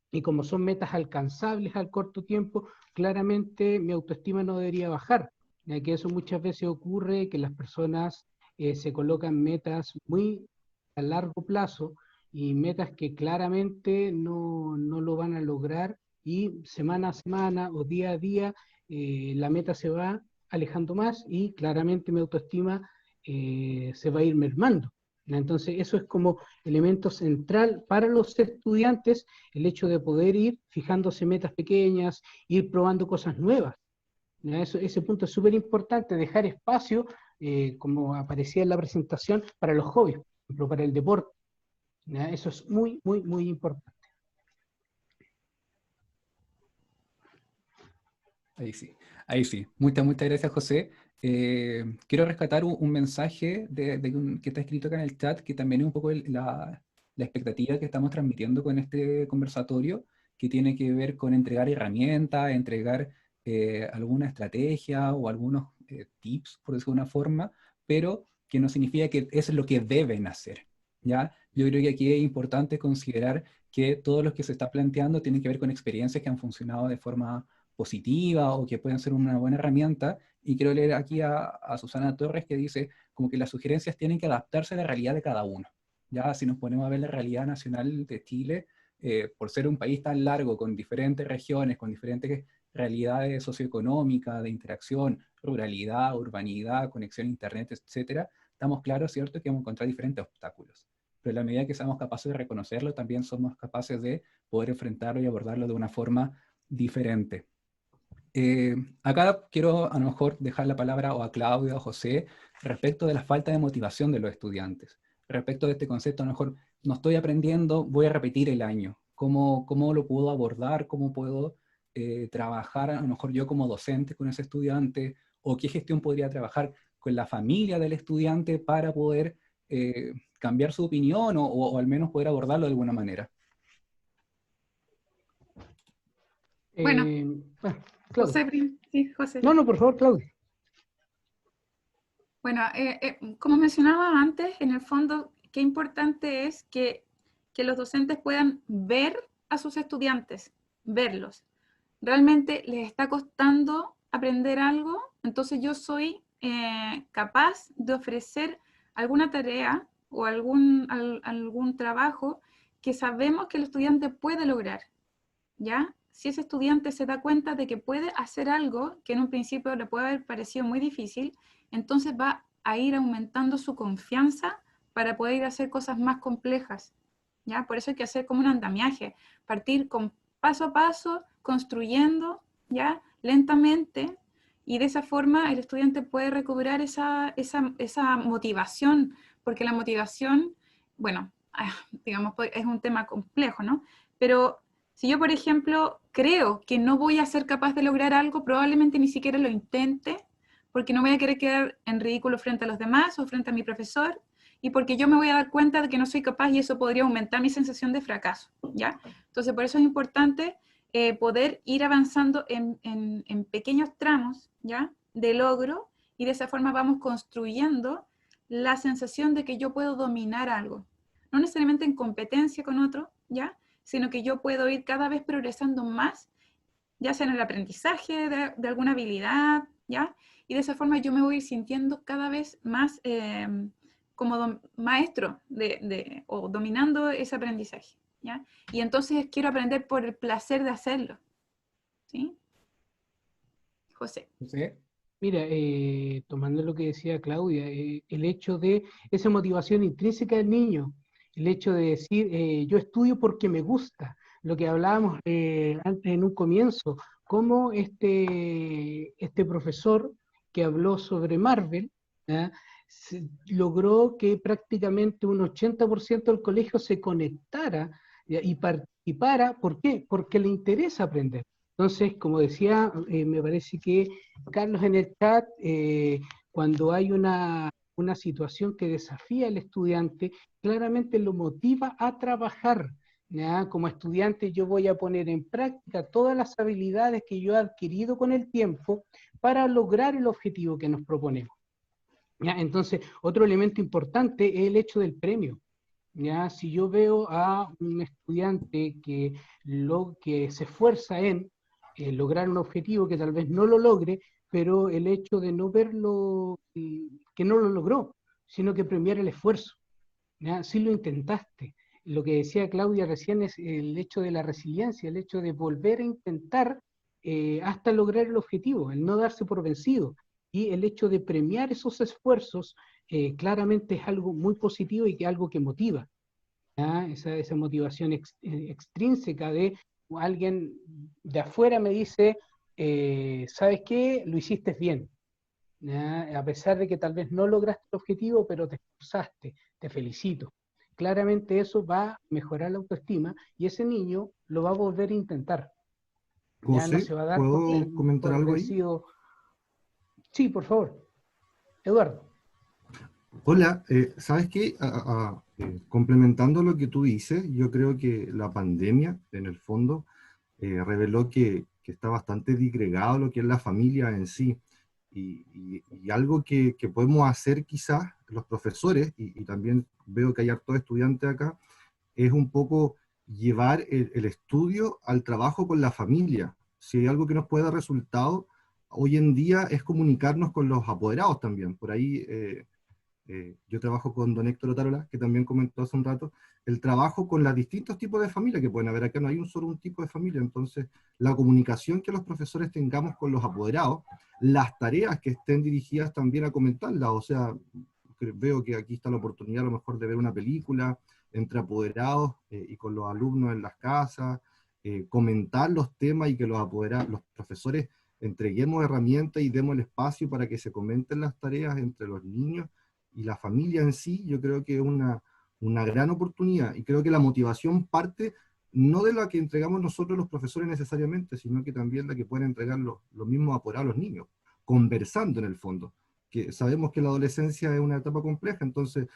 Speaker 5: y como son metas alcanzables al corto tiempo, claramente mi autoestima no debería bajar, ya que eso muchas veces ocurre, que las personas se colocan metas muy a largo plazo y metas que claramente no lo van a lograr, y semana a semana o día a día la meta se va alejando más y claramente mi autoestima se va a ir mermando. Entonces, eso es como elemento central para los estudiantes, el hecho de poder ir fijándose metas pequeñas, ir probando cosas nuevas. ¿Ya? Ese punto es súper importante, dejar espacio, como aparecía en la presentación, para los hobbies, por ejemplo, para el deporte. ¿Ya? Eso es muy, muy, muy importante.
Speaker 2: Ahí sí, ahí sí. Muchas, muchas gracias, José. Quiero rescatar un mensaje que está escrito acá en el chat, que también es un poco la expectativa que estamos transmitiendo con este conversatorio, que tiene que ver con entregar herramientas, entregar alguna estrategia o algunos tips, por decirlo de una forma, pero que no significa que eso es lo que deben hacer, ¿ya? Yo creo que aquí es importante considerar que todo lo que se está planteando tiene que ver con experiencias que han funcionado de forma positiva o que pueden ser una buena herramienta. Y quiero leer aquí a Susana Torres, que dice como que las sugerencias tienen que adaptarse a la realidad de cada uno. Ya si nos ponemos a ver la realidad nacional de Chile, por ser un país tan largo, con diferentes regiones, con diferentes realidades socioeconómicas, de interacción, ruralidad, urbanidad, conexión a internet, etcétera, estamos claros, ¿cierto?, que vamos a encontrar diferentes obstáculos. Pero en la medida que seamos capaces de reconocerlo, también somos capaces de poder enfrentarlo y abordarlo de una forma diferente. Acá quiero a lo mejor dejar la palabra o a Claudia o a José respecto de la falta de motivación de los estudiantes. Respecto de este concepto, a lo mejor no estoy aprendiendo, voy a repetir el año. ¿Cómo lo puedo abordar? ¿Cómo puedo trabajar a lo mejor yo como docente con ese estudiante? ¿O qué gestión podría trabajar con la familia del estudiante para poder cambiar su opinión o al menos poder abordarlo de alguna manera?
Speaker 4: Bueno,
Speaker 5: Bueno,
Speaker 4: José,
Speaker 5: Claudia.
Speaker 4: sí, José.
Speaker 5: No, por favor, Claudia.
Speaker 4: Bueno, como mencionaba antes, en el fondo, qué importante es que los docentes puedan ver a sus estudiantes, verlos. ¿Realmente les está costando aprender algo? Entonces yo soy capaz de ofrecer alguna tarea o algún trabajo que sabemos que el estudiante puede lograr, ¿ya? Si ese estudiante se da cuenta de que puede hacer algo que en un principio le puede haber parecido muy difícil, entonces va a ir aumentando su confianza para poder ir a hacer cosas más complejas, ¿ya? Por eso hay que hacer como un andamiaje, partir con paso a paso, construyendo, ¿ya? Lentamente, y de esa forma el estudiante puede recobrar esa motivación, porque la motivación, bueno, digamos, es un tema complejo, ¿no? Pero si yo, por ejemplo, creo que no voy a ser capaz de lograr algo, probablemente ni siquiera lo intente, porque no voy a querer quedar en ridículo frente a los demás o frente a mi profesor, y porque yo me voy a dar cuenta de que no soy capaz y eso podría aumentar mi sensación de fracaso, ¿ya? Entonces, por eso es importante poder ir avanzando en pequeños tramos, ¿ya?, de logro, y de esa forma vamos construyendo la sensación de que yo puedo dominar algo. no necesariamente en competencia con otro, ¿ya? Sino que yo puedo ir cada vez progresando más, ya sea en el aprendizaje de alguna habilidad, ¿ya? Y de esa forma yo me voy a ir sintiendo cada vez más como maestro o dominando ese aprendizaje, ¿ya? Y entonces quiero aprender por el placer de hacerlo, ¿sí? José.
Speaker 2: José.
Speaker 5: Mira, tomando lo que decía Claudia, el hecho de esa motivación intrínseca del niño, el hecho de decir, yo estudio porque me gusta, lo que hablábamos antes en un comienzo, cómo este profesor que habló sobre Marvel, ¿ya? Logró que prácticamente un 80% del colegio se conectara, ¿ya? Y participara. ¿Por qué? Porque le interesa aprender. Entonces, como decía, me parece que Carlos en el chat, cuando hay una situación que desafía al estudiante, claramente lo motiva a trabajar, ¿ya? Como estudiante yo voy a poner en práctica todas las habilidades que yo he adquirido con el tiempo para lograr el objetivo que nos proponemos, ¿ya? Entonces, otro elemento importante es el hecho del premio. ¿Ya? Si yo veo a un estudiante que se esfuerza en lograr un objetivo que tal vez no lo logre, pero el hecho de no verlo, que no lo logró, sino que premiar el esfuerzo, ¿ya? Si lo intentaste. Lo que decía Claudia recién es el hecho de la resiliencia, el hecho de volver a intentar hasta lograr el objetivo, el no darse por vencido. Y el hecho de premiar esos esfuerzos claramente es algo muy positivo y que algo que motiva, ¿ya? Esa motivación extrínseca de alguien de afuera me dice, ¿sabes qué? Lo hiciste bien, ¿ya? A pesar de que tal vez no lograste el objetivo, pero te esforzaste, te felicito. Claramente eso va a mejorar la autoestima y ese niño lo va a volver a intentar. Ya no
Speaker 7: José,
Speaker 5: se va a dar
Speaker 7: ¿puedo comentar
Speaker 5: por
Speaker 7: algo ahí?
Speaker 5: vencido. Sí, por favor. Eduardo.
Speaker 7: Hola, ¿sabes qué? Complementando lo que tú dices, yo creo que la pandemia, en el fondo, reveló que está bastante disgregado lo que es la familia en sí. Y algo que podemos hacer quizás los profesores, y también veo que hay hartos estudiantes acá, es un poco llevar el estudio al trabajo con la familia. Si hay algo que nos puede dar resultado, hoy en día es comunicarnos con los apoderados también. Por ahí yo trabajo con don Héctor Otárola, que también comentó hace un rato, el trabajo con los distintos tipos de familia que pueden haber acá, no hay un tipo de familia, entonces la comunicación que los profesores tengamos con los apoderados, las tareas que estén dirigidas también a comentarlas, o sea, veo que aquí está la oportunidad a lo mejor de ver una película entre apoderados y con los alumnos en las casas, comentar los temas y que los apoderados, los profesores entreguemos herramientas y demos el espacio para que se comenten las tareas entre los niños y la familia en sí. Yo creo que es una gran oportunidad, y creo que la motivación parte no de la que entregamos nosotros los profesores necesariamente, sino que también la que pueden entregar los mismos apoderados a los niños, conversando en el fondo, que sabemos que la adolescencia es una etapa compleja, entonces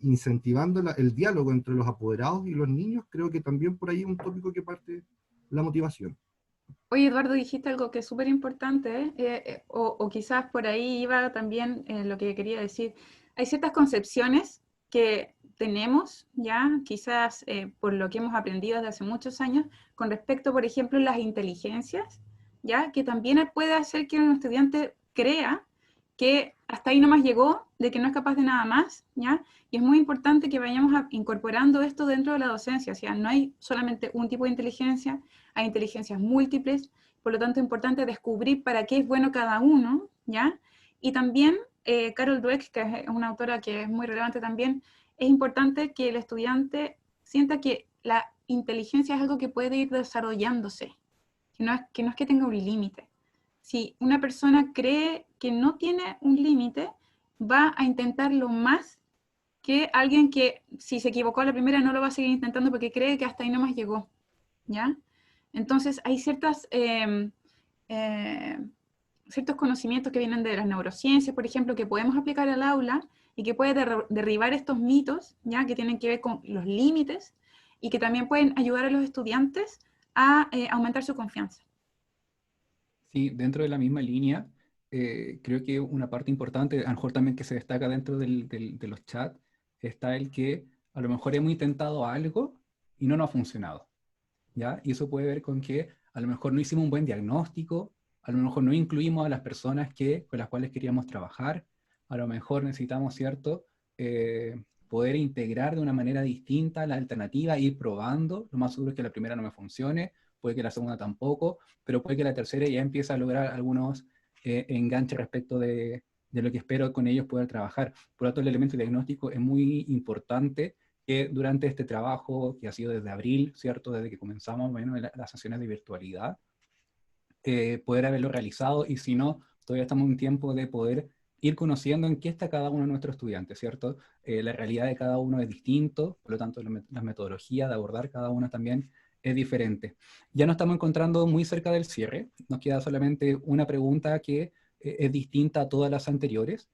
Speaker 7: incentivando el diálogo entre los apoderados y los niños, creo que también por ahí es un tópico que parte la motivación.
Speaker 4: Oye, Eduardo, dijiste algo que es súper importante, o quizás por ahí iba también lo que quería decir. Hay ciertas concepciones que tenemos ya, quizás por lo que hemos aprendido desde hace muchos años, con respecto, por ejemplo, a las inteligencias, ya, que también puede hacer que un estudiante crea que hasta ahí nomás llegó, de que no es capaz de nada más, ¿ya? Y es muy importante que vayamos incorporando esto dentro de la docencia, o sea, no hay solamente un tipo de inteligencia, hay inteligencias múltiples, por lo tanto es importante descubrir para qué es bueno cada uno, ¿ya? Y también, Carol Dweck, que es una autora que es muy relevante también, es importante que el estudiante sienta que la inteligencia es algo que puede ir desarrollándose, que no es que tenga un límite. Si una persona cree que no tiene un límite, va a intentarlo más que alguien que si se equivocó a la primera no lo va a seguir intentando porque cree que hasta ahí nomás llegó, ¿ya? Entonces hay ciertos conocimientos que vienen de las neurociencias, por ejemplo, que podemos aplicar al aula y que puede derribar estos mitos, ¿ya? Que tienen que ver con los límites y que también pueden ayudar a los estudiantes a aumentar su confianza.
Speaker 2: Sí, dentro de la misma línea, creo que una parte importante, a lo mejor también que se destaca dentro de los chats, está el que a lo mejor hemos intentado algo y no nos ha funcionado, ¿ya? Y eso puede ver con que a lo mejor no hicimos un buen diagnóstico, a lo mejor no incluimos a las personas con las cuales queríamos trabajar, a lo mejor necesitamos, ¿cierto?, poder integrar de una manera distinta la alternativa, ir probando. Lo más seguro es que la primera no me funcione, puede que la segunda tampoco, pero puede que la tercera ya empiece a lograr algunos enganches respecto de lo que espero con ellos poder trabajar. Por lo tanto, el elemento diagnóstico es muy importante, que durante este trabajo, que ha sido desde abril, ¿cierto?, desde que comenzamos las sesiones de virtualidad, poder haberlo realizado, y si no, todavía estamos en un tiempo de poder ir conociendo en qué está cada uno de nuestros estudiantes, ¿cierto? La realidad de cada uno es distinto, por lo tanto la metodología de abordar cada uno también es diferente. Ya nos estamos encontrando muy cerca del cierre, nos queda solamente una pregunta que es distinta a todas las anteriores.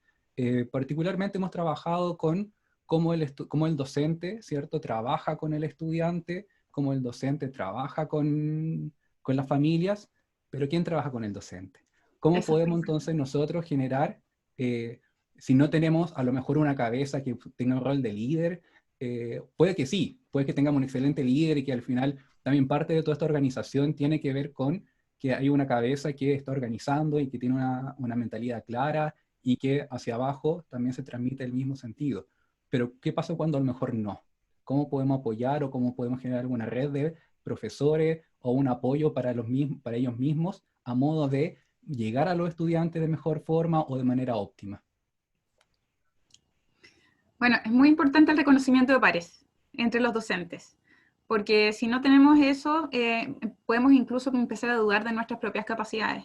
Speaker 2: Particularmente hemos trabajado con cómo el docente, ¿cierto?, trabaja con el estudiante, cómo el docente trabaja con las familias, pero ¿quién trabaja con el docente? ¿Cómo podemos entonces nosotros generar, si no tenemos a lo mejor una cabeza que tenga un rol de líder, puede que sí, puede que tengamos un excelente líder y que al final también parte de toda esta organización tiene que ver con que hay una cabeza que está organizando y que tiene una mentalidad clara y que hacia abajo también se transmite el mismo sentido. Pero ¿qué pasa cuando a lo mejor no? ¿Cómo podemos apoyar o cómo podemos generar alguna red de profesores o un apoyo para ellos mismos a modo de llegar a los estudiantes de mejor forma o de manera óptima?
Speaker 4: Bueno, es muy importante el reconocimiento de pares entre los docentes, porque si no tenemos eso, podemos incluso empezar a dudar de nuestras propias capacidades.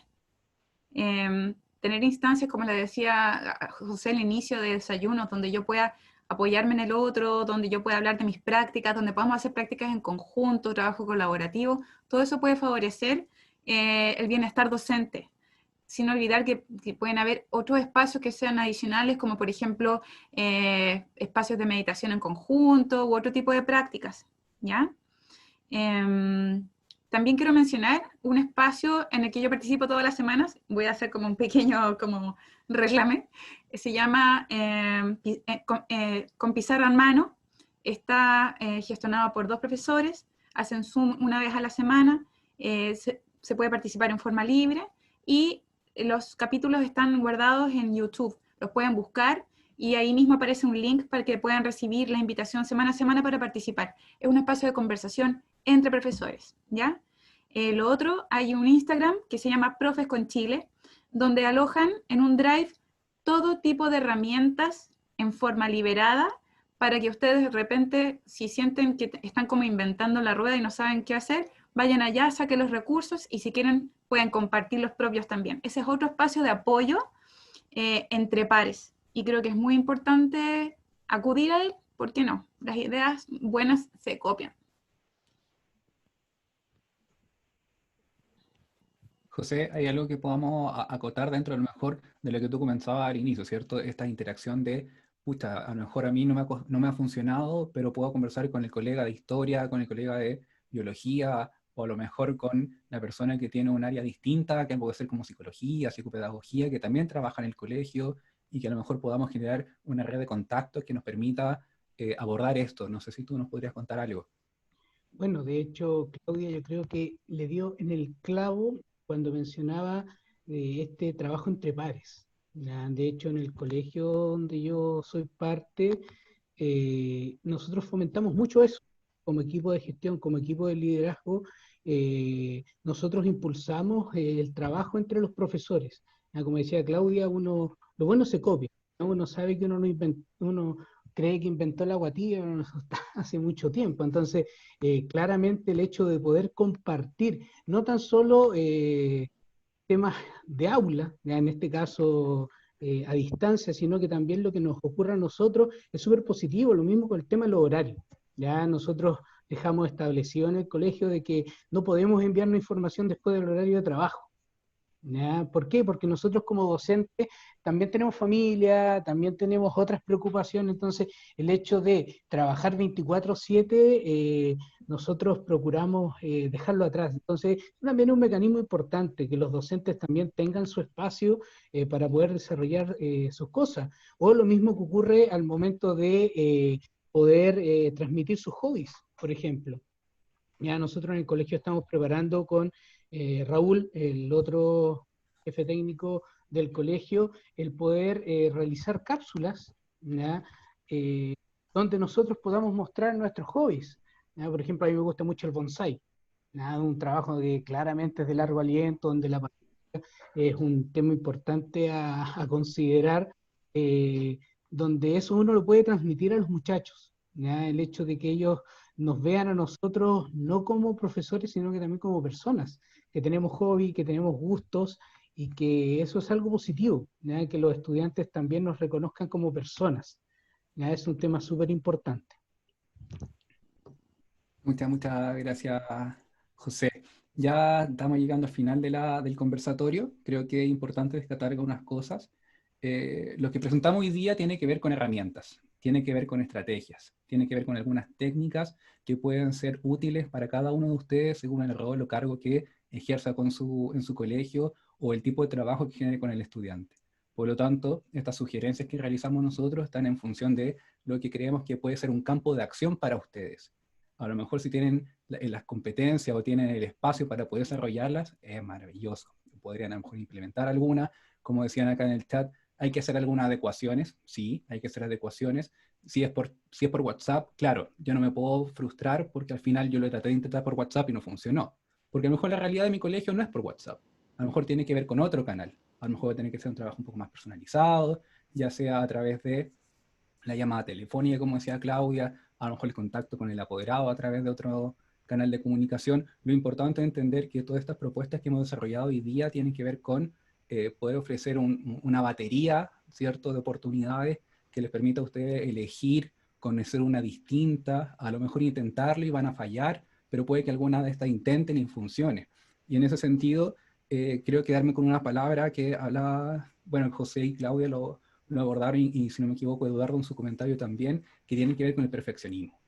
Speaker 4: Tener instancias, como le decía José al inicio, de desayunos, donde yo pueda apoyarme en el otro, donde yo pueda hablar de mis prácticas, donde podamos hacer prácticas en conjunto, trabajo colaborativo, todo eso puede favorecer el bienestar docente, sin olvidar que pueden haber otros espacios que sean adicionales, como por ejemplo espacios de meditación en conjunto u otro tipo de prácticas, ¿ya? También quiero mencionar un espacio en el que yo participo todas las semanas, voy a hacer como un pequeño reclame, se llama Con Pizarra en Mano, está gestionado por 2 profesores, hacen Zoom una vez a la semana, se puede participar en forma libre, y los capítulos están guardados en YouTube, los pueden buscar, y ahí mismo aparece un link para que puedan recibir la invitación semana a semana para participar. Es un espacio de conversación entre profesores, ¿ya? Lo otro, hay un Instagram que se llama Profes con Chile, donde alojan en un drive todo tipo de herramientas en forma liberada, para que ustedes de repente, si sienten que están como inventando la rueda y no saben qué hacer, vayan allá, saquen los recursos, y si quieren pueden compartir los propios también. Ese es otro espacio de apoyo entre pares, y creo que es muy importante acudir a él, ¿por qué no? Las ideas buenas se copian.
Speaker 2: José, ¿hay algo que podamos acotar dentro a lo mejor de lo que tú comenzabas al inicio, ¿cierto? Esta interacción de, pucha, a lo mejor a mí no me ha funcionado, pero puedo conversar con el colega de historia, con el colega de biología, o a lo mejor con la persona que tiene un área distinta, que puede ser como psicología, psicopedagogía, que también trabaja en el colegio, y que a lo mejor podamos generar una red de contactos que nos permita abordar esto. No sé si tú nos podrías contar algo.
Speaker 5: Bueno, de hecho, Claudia, yo creo que le dio en el clavo cuando mencionaba este trabajo entre pares. ¿Ya? De hecho, en el colegio donde yo soy parte, nosotros fomentamos mucho eso, como equipo de gestión, como equipo de liderazgo. Nosotros impulsamos el trabajo entre los profesores. ¿Ya? Como decía Claudia, lo bueno se copia, ¿no? Uno sabe que uno cree que inventó el agua tibia, pero eso está hace mucho tiempo. Entonces, claramente el hecho de poder compartir, no tan solo temas de aula, ya en este caso a distancia, sino que también lo que nos ocurre a nosotros es súper positivo, lo mismo con el tema de los horarios. Ya nosotros dejamos establecido en el colegio de que no podemos enviarnos información después del horario de trabajo. ¿Ya? ¿Por qué? Porque nosotros como docentes también tenemos familia, también tenemos otras preocupaciones, entonces el hecho de trabajar 24/7, nosotros procuramos dejarlo atrás. Entonces también es un mecanismo importante que los docentes también tengan su espacio para poder desarrollar sus cosas. O lo mismo que ocurre al momento de poder transmitir sus hobbies, por ejemplo. Ya nosotros en el colegio estamos preparando con Raúl, el otro jefe técnico del colegio, el poder realizar cápsulas, ¿ya? Donde nosotros podamos mostrar nuestros hobbies. ¿Ya? Por ejemplo, a mí me gusta mucho el bonsai, ¿ya? Un trabajo que claramente es de largo aliento, donde la paciencia es un tema importante a considerar, donde eso uno lo puede transmitir a los muchachos, ¿ya? El hecho de que ellos nos vean a nosotros no como profesores, sino que también como personas, que tenemos hobby, que tenemos gustos, y que eso es algo positivo, ¿ya? Que los estudiantes también nos reconozcan como personas. ¿Ya? Es un tema súper importante.
Speaker 2: Muchas gracias, José. Ya estamos llegando al final del conversatorio. Creo que es importante destacar algunas cosas. Lo que presentamos hoy día tiene que ver con herramientas, tiene que ver con estrategias, tiene que ver con algunas técnicas que pueden ser útiles para cada uno de ustedes según el rol o cargo que ejerza en su colegio o el tipo de trabajo que genere con el estudiante. Por lo tanto, estas sugerencias que realizamos nosotros están en función de lo que creemos que puede ser un campo de acción para ustedes. A lo mejor si tienen las competencias o tienen el espacio para poder desarrollarlas, es maravilloso. Podrían a lo mejor implementar alguna, como decían acá en el chat, hay que hacer algunas adecuaciones, sí, hay que hacer adecuaciones. Si es por WhatsApp, claro, yo no me puedo frustrar porque al final yo lo traté de intentar por WhatsApp y no funcionó. Porque a lo mejor la realidad de mi colegio no es por WhatsApp. A lo mejor tiene que ver con otro canal. A lo mejor va a tener que ser un trabajo un poco más personalizado, ya sea a través de la llamada telefónica, como decía Claudia, a lo mejor el contacto con el apoderado a través de otro canal de comunicación. Lo importante es entender que todas estas propuestas que hemos desarrollado hoy día tienen que ver con poder ofrecer una batería, ¿cierto?, de oportunidades que les permita a ustedes elegir, conocer una distinta, a lo mejor intentarlo y van a fallar, pero puede que alguna de estas intenten y funcione. Y en ese sentido, creo quedarme con una palabra que hablaba, bueno, José y Claudia lo abordaron y si no me equivoco, Eduardo en su comentario también, que tiene que ver con el perfeccionismo.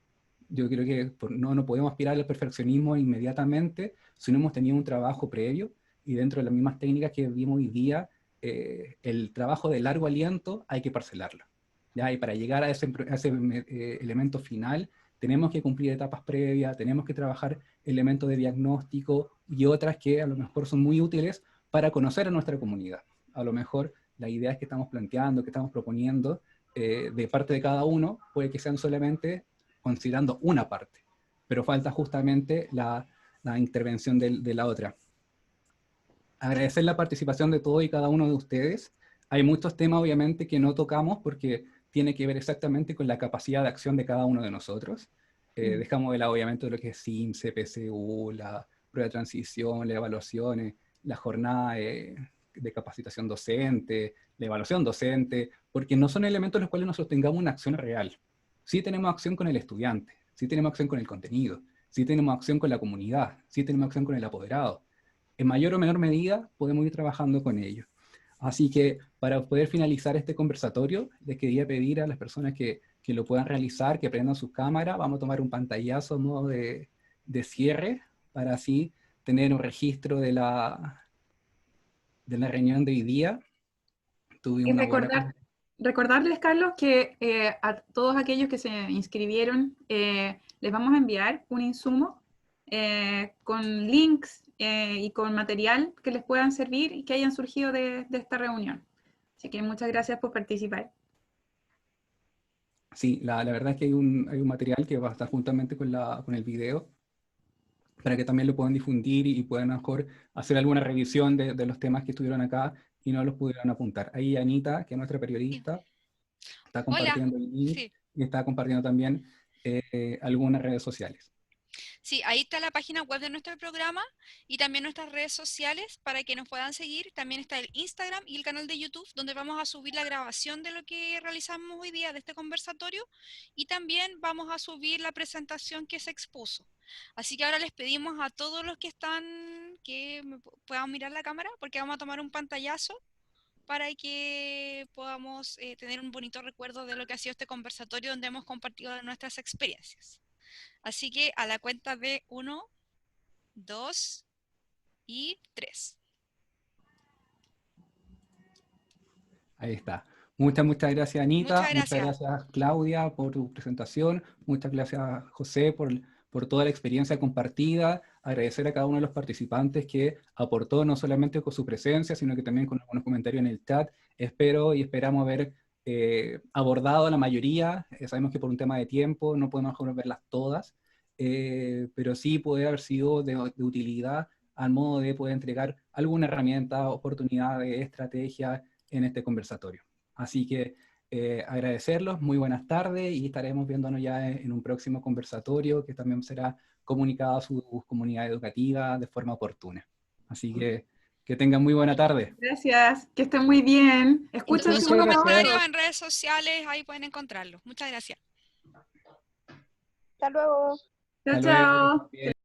Speaker 2: Yo creo que no podemos aspirar al perfeccionismo inmediatamente si no hemos tenido un trabajo previo y dentro de las mismas técnicas que vimos hoy día, el trabajo de largo aliento hay que parcelarlo. ¿Ya? Y para llegar a ese elemento final, tenemos que cumplir etapas previas, tenemos que trabajar elementos de diagnóstico y otras que a lo mejor son muy útiles para conocer a nuestra comunidad. A lo mejor las ideas que estamos planteando, que estamos proponiendo, de parte de cada uno, puede que sean solamente considerando una parte, pero falta justamente la intervención de la otra. Agradecer la participación de todos y cada uno de ustedes. Hay muchos temas, obviamente, que no tocamos porque tiene que ver exactamente con la capacidad de acción de cada uno de nosotros. Dejamos de lado, obviamente, lo que es CIMSE, PSU, la prueba de transición, las evaluaciones, la jornada de capacitación docente, la evaluación docente, porque no son elementos en los cuales nosotros tengamos una acción real. Sí tenemos acción con el estudiante, sí tenemos acción con el contenido, sí tenemos acción con la comunidad, sí tenemos acción con el apoderado. En mayor o menor medida podemos ir trabajando con ellos. Así que para poder finalizar este conversatorio, les quería pedir a las personas que lo puedan realizar, que prendan sus cámaras. Vamos a tomar un pantallazo a modo de cierre para así tener un registro de la reunión de hoy día.
Speaker 4: Y recordarles, Carlos, que a todos aquellos que se inscribieron les vamos a enviar un insumo con links y con material que les puedan servir y que hayan surgido de esta reunión. Así que muchas gracias por participar.
Speaker 2: Sí, la verdad es que hay un material que va a estar juntamente con el video para que también lo puedan difundir y puedan a lo mejor hacer alguna revisión de los temas que estuvieron acá y no los pudieron apuntar. Ahí Anita, que es nuestra periodista, está compartiendo el link y está compartiendo también algunas redes sociales.
Speaker 8: Sí, ahí está la página web de nuestro programa y también nuestras redes sociales para que nos puedan seguir. También está el Instagram y el canal de YouTube donde vamos a subir la grabación de lo que realizamos hoy día de este conversatorio y también vamos a subir la presentación que se expuso. Así que ahora les pedimos a todos los que están que puedan mirar la cámara porque vamos a tomar un pantallazo para que podamos tener un bonito recuerdo de lo que ha sido este conversatorio donde hemos compartido nuestras experiencias. Así que a la cuenta de 1, 2 y 3.
Speaker 2: Ahí está. Muchas gracias, Anita.
Speaker 8: Muchas gracias.
Speaker 2: Muchas gracias, Claudia, por tu presentación. Muchas gracias, José, por toda la experiencia compartida. Agradecer a cada uno de los participantes que aportó no solamente con su presencia, sino que también con algunos comentarios en el chat. Espero y esperamos haber abordado la mayoría. Sabemos que por un tema de tiempo no podemos verlas todas, pero sí puede haber sido de utilidad al modo de poder entregar alguna herramienta, oportunidad de estrategia en este conversatorio. Así que agradecerlos, muy buenas tardes y estaremos viéndonos ya en un próximo conversatorio que también será comunicado a su comunidad educativa de forma oportuna. Así que tengan muy buena tarde.
Speaker 4: Gracias, que estén muy bien. Escuchen
Speaker 8: Todos
Speaker 4: sus
Speaker 8: sus
Speaker 4: comentarios.
Speaker 8: comentarios en redes sociales, ahí pueden encontrarlos. Muchas gracias.
Speaker 3: Hasta luego.
Speaker 4: Chao,
Speaker 2: Hasta luego.
Speaker 4: chao.
Speaker 2: Bien.